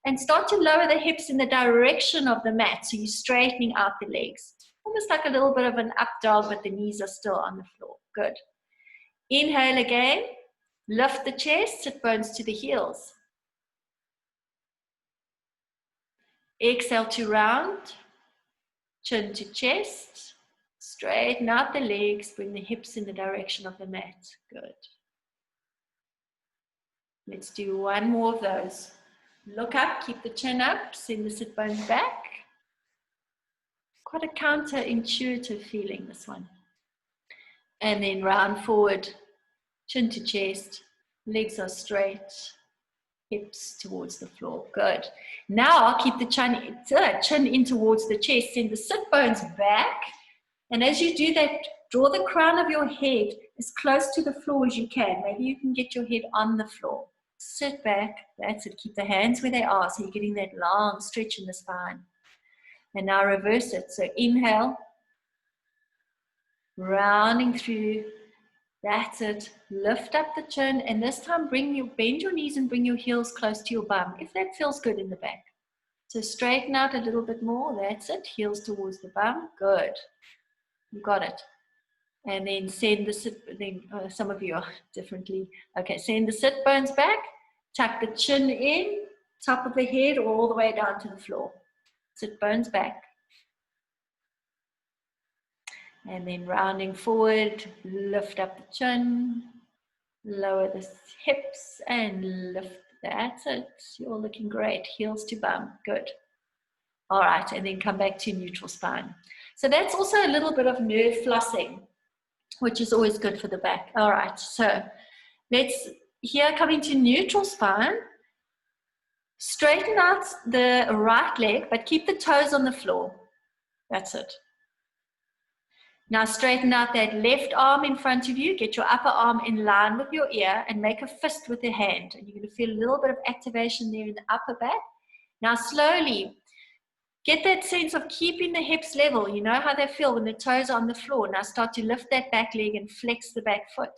Speaker 1: and start to lower the hips in the direction of the mat, so you're straightening out the legs. Almost like a little bit of an up dog, but the knees are still on the floor. Good. Inhale again. Lift the chest, sit bones to the heels. Exhale to round. Chin to chest. Straighten out the legs. Bring the hips in the direction of the mat. Good. Let's do 1 more of those. Look up, keep the chin up, send the sit bones back. Quite a counterintuitive feeling, this one. And then round forward, chin to chest, legs are straight, hips towards the floor. Good. Now I'll keep the chin in towards the chest, send the sit bones back. And as you do that, draw the crown of your head as close to the floor as you can. Maybe you can get your head on the floor. Sit back, that's it. Keep the hands where they are, so you're getting that long stretch in the spine. And now reverse it. So inhale, rounding through, that's it. Lift up the chin, and this time bend your knees and bring your heels close to your bum, if that feels good in the back. So straighten out a little bit more, that's it. Heels towards the bum, good. You got it. And then send the some of you are differently. Okay, send the sit bones back, tuck the chin in, top of the head, all the way down to the floor. Sit bones back. And then rounding forward, lift up the chin, lower the hips and lift. That's it. You're looking great. Heels to bum. Good. All right. And then come back to neutral spine. So that's also a little bit of nerve flossing, which is always good for the back. All right. So let's here coming to neutral spine. Straighten out the right leg, but keep the toes on the floor. That's it. Now straighten out that left arm in front of you. Get your upper arm in line with your ear and make a fist with the hand. And you're going to feel a little bit of activation there in the upper back. Now slowly, get that sense of keeping the hips level. You know how they feel when the toes are on the floor. Now start to lift that back leg and flex the back foot.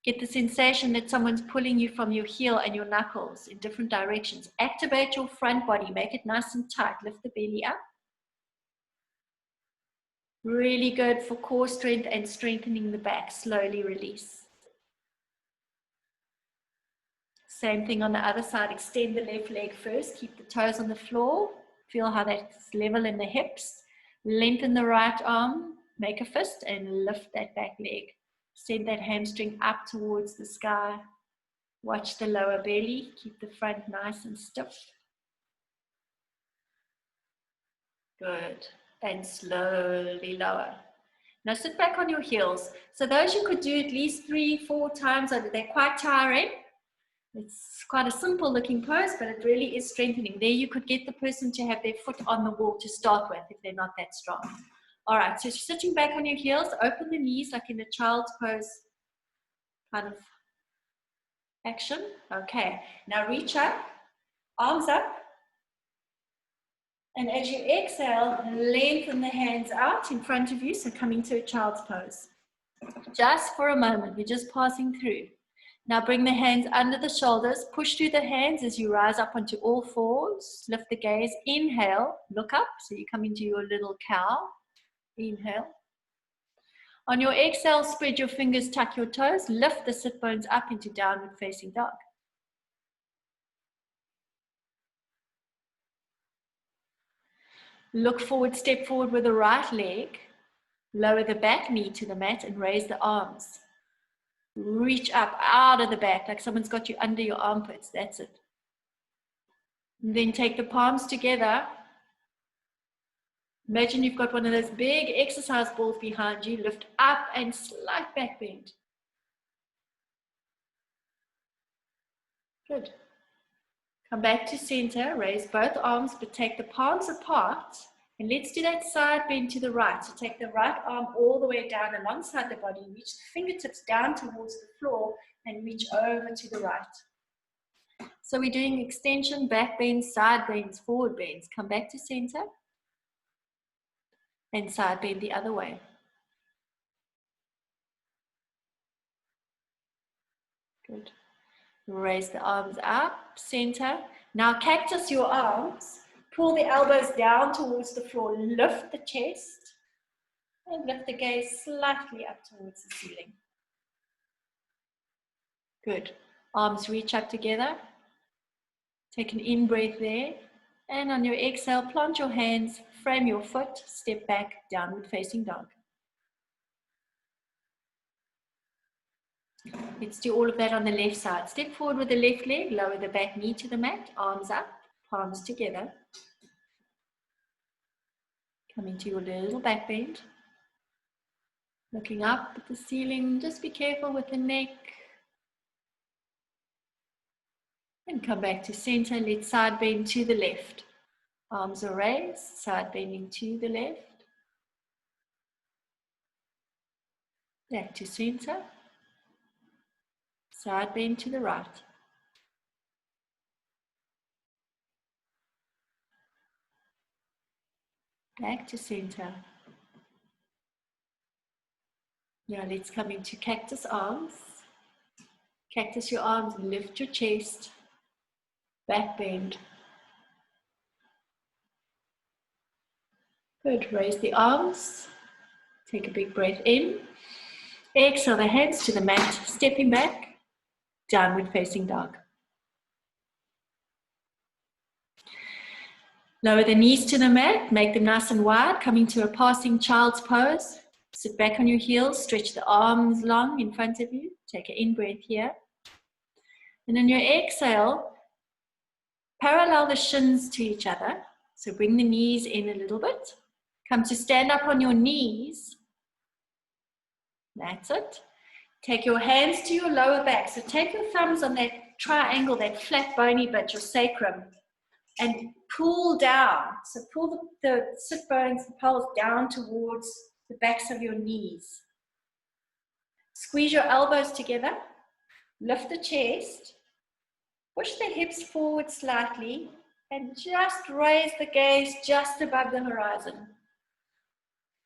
Speaker 1: Get the sensation that someone's pulling you from your heel and your knuckles in different directions. Activate your front body. Make it nice and tight. Lift the belly up. Really good for core strength and strengthening the back. Slowly release. Same thing on the other side. Extend the left leg first. Keep the toes on the floor. Feel how that's level in the hips. Lengthen the right arm. Make a fist and lift that back leg. Send that hamstring up towards the sky. Watch the lower belly. Keep the front nice and stiff. Good. And slowly lower. Now sit back on your heels. So those you could do at least 3-4 times. They're quite tiring. It's quite a simple looking pose, but it really is strengthening. There you could get the person to have their foot on the wall to start with if they're not that strong. All right, so sitting back on your heels, open the knees like in a child's pose kind of action. Okay, now reach up, arms up. And as you exhale, lengthen the hands out in front of you, so coming to a child's pose. Just for a moment, we're just passing through. Now bring the hands under the shoulders, push through the hands as you rise up onto all fours. Lift the gaze, inhale, look up, so you come into your little cow. Inhale. On your exhale, spread your fingers, tuck your toes, lift the sit bones up into downward facing dog. Look forward, step forward with the right leg, lower the back knee to the mat and raise the arms. Reach up out of the back like someone's got you under your armpits. That's it. And then take the palms together. Imagine you've got one of those big exercise balls behind you. Lift up and slight back bend. Good. Come back to center. Raise both arms, but take the palms apart. And let's do that side bend to the right. So take the right arm all the way down alongside the body. Reach the fingertips down towards the floor and reach over to the right. So we're doing extension, back bends, side bends, forward bends. Come back to center. And side bend the other way. Good. Raise the arms up, center. Now cactus your arms. Pull the elbows down towards the floor. Lift the chest. And lift the gaze slightly up towards the ceiling. Good. Arms reach up together. Take an in-breath there. And on your exhale, plant your hands, frame your foot, step back, downward facing dog. Let's do all of that on the left side. Step forward with the left leg, lower the back knee to the mat, arms up, palms together. Coming to your little back bend. Looking up at the ceiling, just be careful with the neck. And come back to center, let's side bend to the left. Arms are raised, side bending to the left. Back to center. Side bend to the right. Back to center. Now let's come into cactus arms. Cactus your arms, lift your chest. Back bend. Good, raise the arms. Take a big breath in. Exhale the hands to the mat, stepping back. Downward facing dog. Lower the knees to the mat, make them nice and wide, coming to a passing child's pose. Sit back on your heels, stretch the arms long in front of you. Take an in-breath here. And on your exhale, parallel the shins to each other. So bring the knees in a little bit. Come to stand up on your knees. That's it. Take your hands to your lower back. So take your thumbs on that triangle, that flat bony bit, your sacrum, and pull down. So pull the sit bones, the poles down towards the backs of your knees. Squeeze your elbows together, lift the chest, push the hips forward slightly, and just raise the gaze just above the horizon.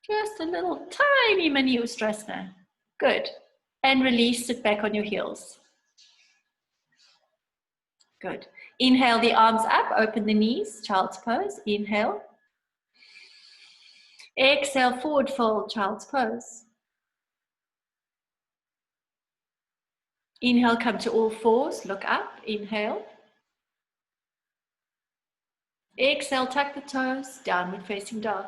Speaker 1: Just a little tiny mini Ustrasana. Good. And release, sit back on your heels. Good. Inhale the arms up, open the knees, child's pose. Inhale. Exhale, forward fold, child's pose. Inhale, come to all fours, look up, inhale. Exhale, tuck the toes, downward facing dog.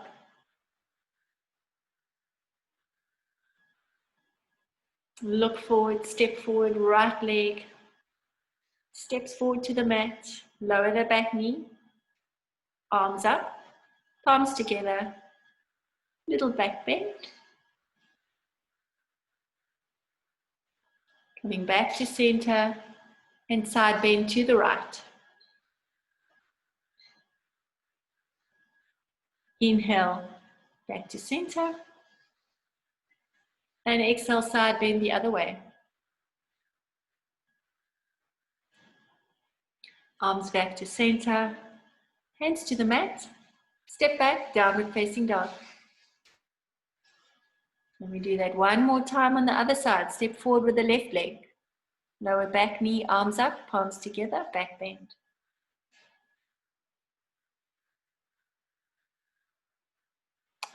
Speaker 1: Look forward, step forward, right leg. Steps forward to the mat, lower the back knee. Arms up, palms together, little back bend. Coming back to center and side bend to the right. Inhale, back to center. And exhale, side bend the other way. Arms back to center, hands to the mat. Step back, downward facing dog. And we do that one more time on the other side. Step forward with the left leg. Lower back knee, arms up, palms together, back bend.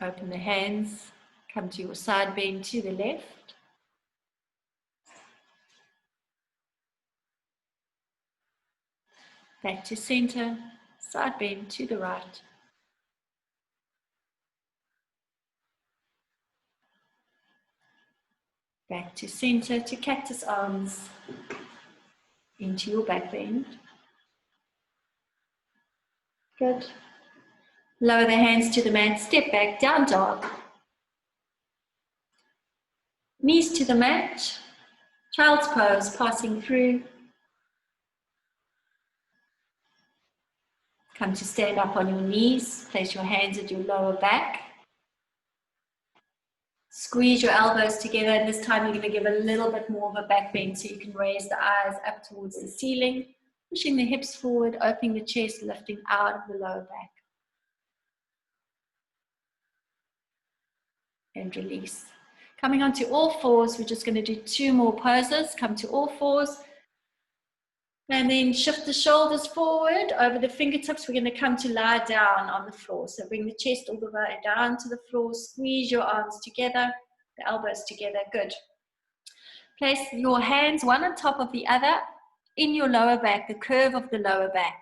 Speaker 1: Open the hands, come to your side bend to the left. Back to center, side bend to the right. Back to center to cactus arms into your back bend. Good. Lower the hands to the mat, step back, down dog. Knees to the mat, child's pose, passing through. Come to stand up on your knees, place your hands at your lower back. Squeeze your elbows together, and this time you're going to give a little bit more of a back bend so you can raise the eyes up towards the ceiling, pushing the hips forward, opening the chest, lifting out of the lower back. And release. Coming onto all fours, we're just going to do 2 more poses. Come to all fours. And then shift the shoulders forward over the fingertips. We're going to come to lie down on the floor. So bring the chest all the way down to the floor. Squeeze your arms together, the elbows together. Good. Place your hands one on top of the other in your lower back, the curve of the lower back.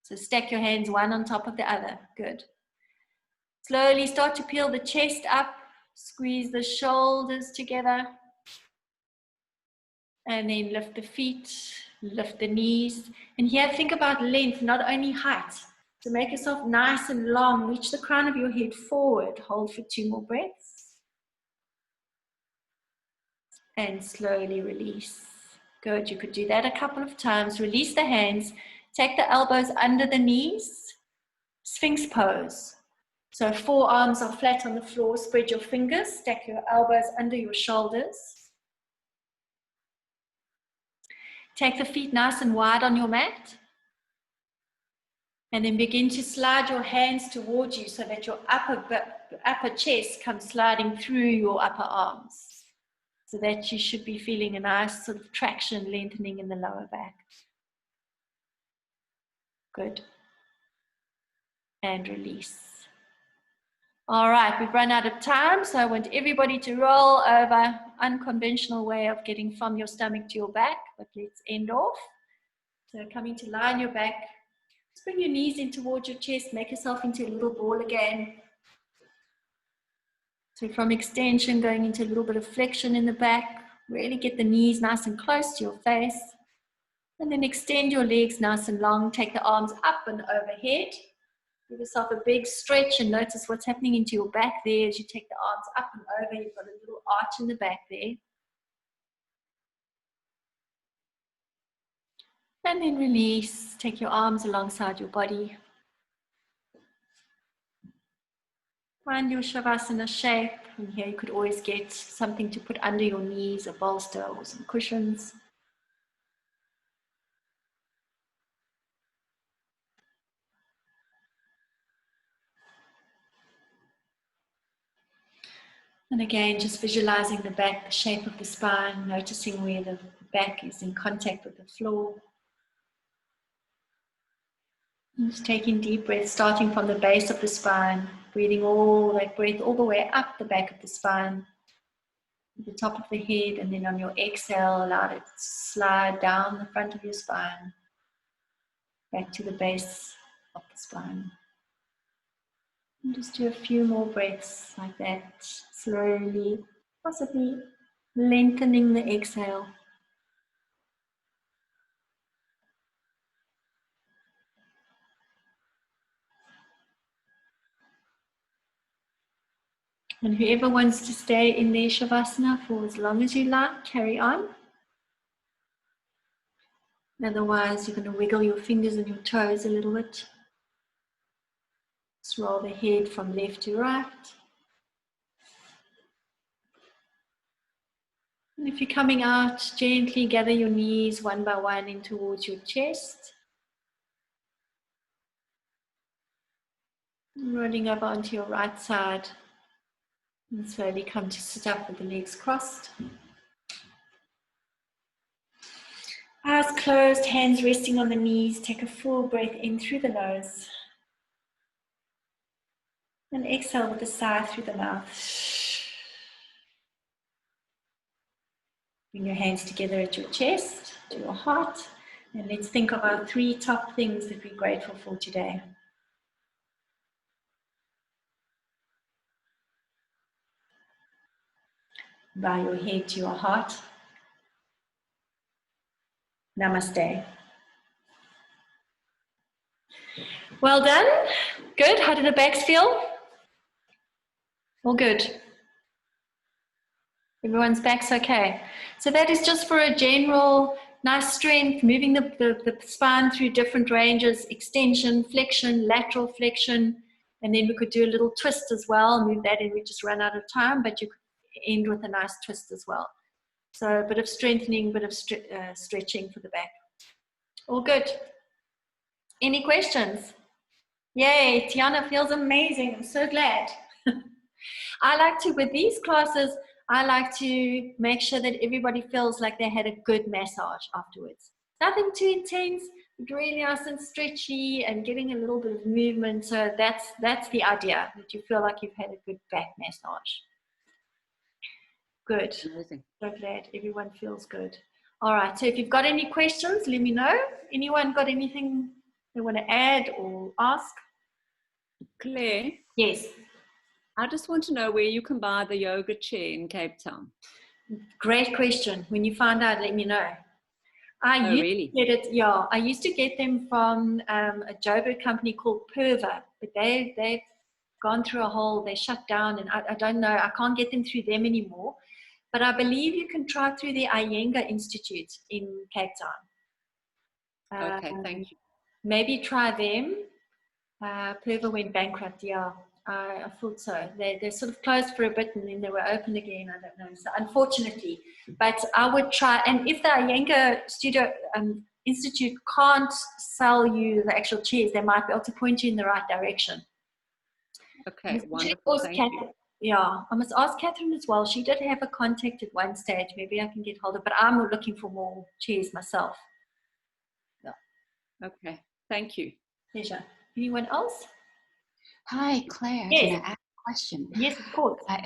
Speaker 1: So stack your hands one on top of the other. Good. Slowly start to peel the chest up. Squeeze the shoulders together. And then lift the feet, lift the knees. And here, think about length, not only height. So make yourself nice and long. Reach the crown of your head forward. Hold for 2 more breaths. And slowly release. Good. You could do that a couple of times. Release the hands. Take the elbows under the knees. Sphinx pose. So forearms are flat on the floor. Spread your fingers. Stack your elbows under your shoulders. Take the feet nice and wide on your mat. And then begin to slide your hands towards you so that your upper chest comes sliding through your upper arms. So that you should be feeling a nice sort of traction, lengthening in the lower back. Good. And release. All right, we've run out of time, so I want everybody to roll over. Unconventional way of getting from your stomach to your back, but let's end off. So coming to lie on your back, just bring your knees in towards your chest, make yourself into a little ball again. So from extension, going into a little bit of flexion in the back, really get the knees nice and close to your face. And then extend your legs nice and long, take the arms up and overhead. Give yourself a big stretch and notice what's happening into your back there as you take the arms up and over. You've got a little arch in the back there. And then release. Take your arms alongside your body. Find your Shavasana shape. And here you could always get something to put under your knees, a bolster or some cushions. And again, just visualizing the back, the shape of the spine, noticing where the back is in contact with the floor. And just taking deep breaths, starting from the base of the spine, breathing all that breath all the way up the back of the spine, the top of the head, and then on your exhale, allow it to slide down the front of your spine, back to the base of the spine. And just do a few more breaths like that, slowly, possibly lengthening the exhale. And whoever wants to stay in their Shavasana for as long as you like, carry on. Otherwise, you're going to wiggle your fingers and your toes a little bit. Just roll the head from left to right. And if you're coming out, gently gather your knees one by one in towards your chest. Rolling over onto your right side. And slowly come to sit up with the legs crossed. Eyes closed, hands resting on the knees. Take a full breath in through the nose. And exhale with a sigh through the mouth. Bring your hands together at your chest, to your heart. And let's think of our 3 top things that we're grateful for today. Bow your head to your heart. Namaste. Well done. Good. How did the backs feel? All good. Everyone's back's okay. So that is just for a general nice strength, moving the spine through different ranges, extension, flexion, lateral flexion, and then we could do a little twist as well. Move that in, we just run out of time, but you could end with a nice twist as well. So a bit of strengthening, a bit of stretching for the back. All good. Any questions? Yay, Tiana feels amazing. I'm so glad. I like to, with these classes, I like to make sure that everybody feels like they had a good massage afterwards. Nothing too intense, but really nice and stretchy and getting a little bit of movement. So that's the idea, that you feel like you've had a good back massage. Good.
Speaker 5: Amazing.
Speaker 1: So glad everyone feels good. All right, so if you've got any questions, let me know. Anyone got anything they want to add or ask?
Speaker 5: Claire,
Speaker 1: Yes.
Speaker 5: I just want to know where you can buy the yoga chair in Cape Town.
Speaker 1: Great question. When you find out, let me know. I used to get them from a Joburg company called Perva, but they've gone through a hole. They shut down, and I don't know. I can't get them through them anymore. But I believe you can try through the Iyengar Institute in Cape Town.
Speaker 5: Okay, thank you.
Speaker 1: Maybe try them. Perva went bankrupt, yeah. I thought so. They sort of closed for a bit and then they were open again. I don't know. So unfortunately, but I would try. And if the Iyengar Institute can't sell you the actual chairs, they might be able to point you in the right direction.
Speaker 5: Okay, wonderful. Thank you.
Speaker 1: Yeah, I must ask Catherine as well. She did have a contact at one stage. Maybe I can get hold of, but I'm looking for more chairs myself. Yeah.
Speaker 5: Okay, thank you.
Speaker 1: Pleasure. Anyone else?
Speaker 6: Hi, Claire.
Speaker 1: Yes.
Speaker 6: Can I ask a question?
Speaker 1: Yes, of course.
Speaker 6: I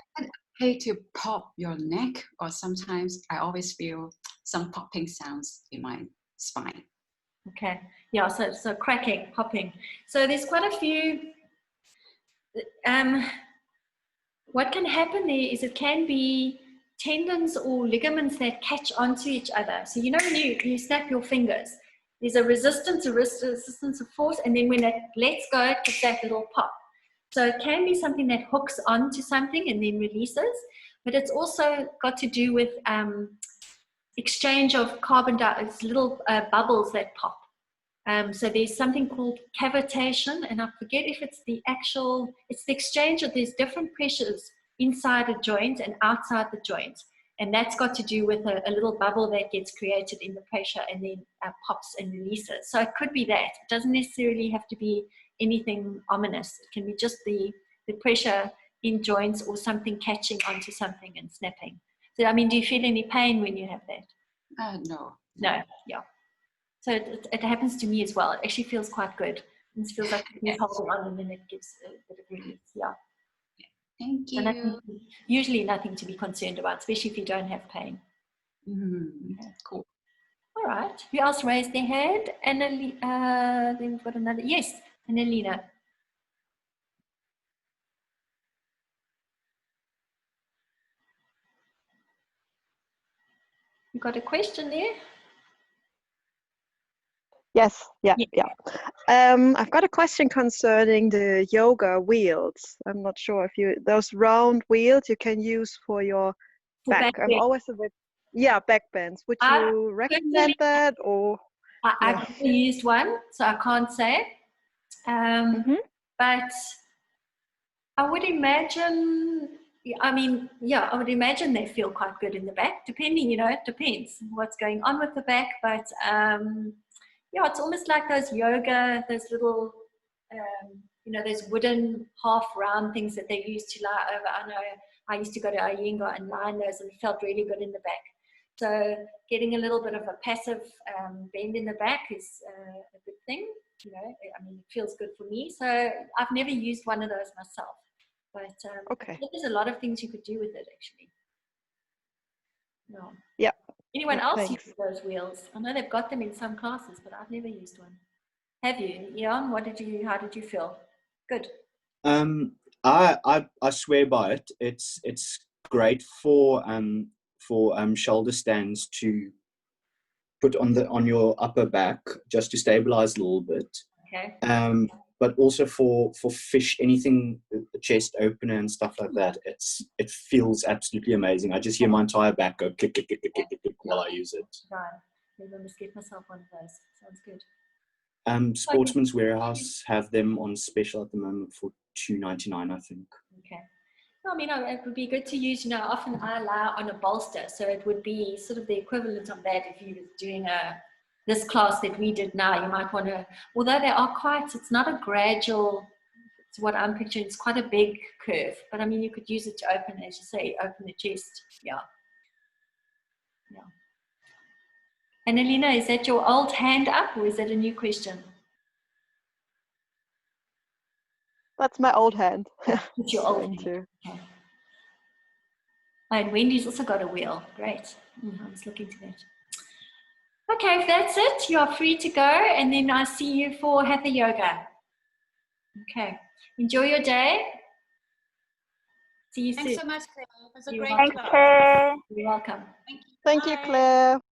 Speaker 6: hate to pop your neck, or sometimes I always feel some popping sounds in my spine.
Speaker 1: Okay. Yeah, so cracking, popping. So there's quite a few. What can happen there is it can be tendons or ligaments that catch onto each other. So you know when you snap your fingers, there's a resistance of force, and then when it lets go, it gives that little pop. So it can be something that hooks onto something and then releases, but it's also got to do with exchange of carbon dioxide, little bubbles that pop. So there's something called cavitation, and I forget if it's the exchange of these different pressures inside a joint and outside the joint. And that's got to do with a little bubble that gets created in the pressure and then pops and releases. So it could be that. It doesn't necessarily have to be anything ominous. It can be just the pressure in joints or something catching onto something and snapping. So, I mean, do you feel any pain when you have that?
Speaker 6: No.
Speaker 1: No, yeah. So it happens to me as well. It actually feels quite good. It feels like it's holding on and then it gives a bit of relief, yeah.
Speaker 6: Thank you.
Speaker 1: So usually nothing to be concerned about, especially if you don't have pain.
Speaker 6: Cool.
Speaker 1: All right. Who else raised their hand? Then we've got another. Yes, Annalena. You got a question there?
Speaker 7: Yes, yeah.
Speaker 1: Yeah.
Speaker 7: I've got a question concerning the yoga wheels. I'm not sure if those round wheels you can use for your back. I'm always a bit, back bends. Would you recommend that, or?
Speaker 1: I've never used one, so I can't say. But I would imagine, I would imagine they feel quite good in the back, depending, it depends what's going on with the back. But it's almost like those yoga, those little, those wooden half round things that they use to lie over. I know I used to go to Iyengar and lie in those, and it felt really good in the back. So getting a little bit of a passive bend in the back is a good thing. It feels good for me. So I've never used one of those myself. But there's a lot of things you could do with it, actually. No.
Speaker 7: Yeah.
Speaker 1: Anyone else
Speaker 7: Thanks.
Speaker 1: use those wheels? I know they've got them in some classes, but I've never used one. Have you, Jan? How did you feel? Good.
Speaker 4: I swear by it. It's great for shoulder stands to put on your upper back just to stabilize a little bit.
Speaker 1: Okay.
Speaker 4: But also for fish, anything, chest opener and stuff like that, it feels absolutely amazing. I just hear my entire back go click, click, click, click, click, click while I use it.
Speaker 1: Right. Maybe I must get myself one of those. Sounds good.
Speaker 4: Sportsman's Warehouse have them on special at the moment for $2.99, I think.
Speaker 1: Okay. It would be good to use, often I lie on a bolster, so it would be sort of the equivalent of that if you were doing this class that we did now. You might want to, although it's not a gradual, it's what I'm picturing, it's quite a big curve, but you could use it to open, as you say, open the chest. Yeah. Annalena, is that your old hand up, or is that a new question?
Speaker 7: That's my old hand.
Speaker 1: It's your old hand. Okay. And Wendy's also got a wheel. Great. I was looking to that. Okay, if that's it, you are free to go, and then I see you for Hatha Yoga. Okay. Enjoy your day. See you soon.
Speaker 8: Thanks so much, Claire. It was a great
Speaker 7: Thanks,
Speaker 8: class.
Speaker 7: Claire.
Speaker 1: You're welcome.
Speaker 7: Thank you, Claire.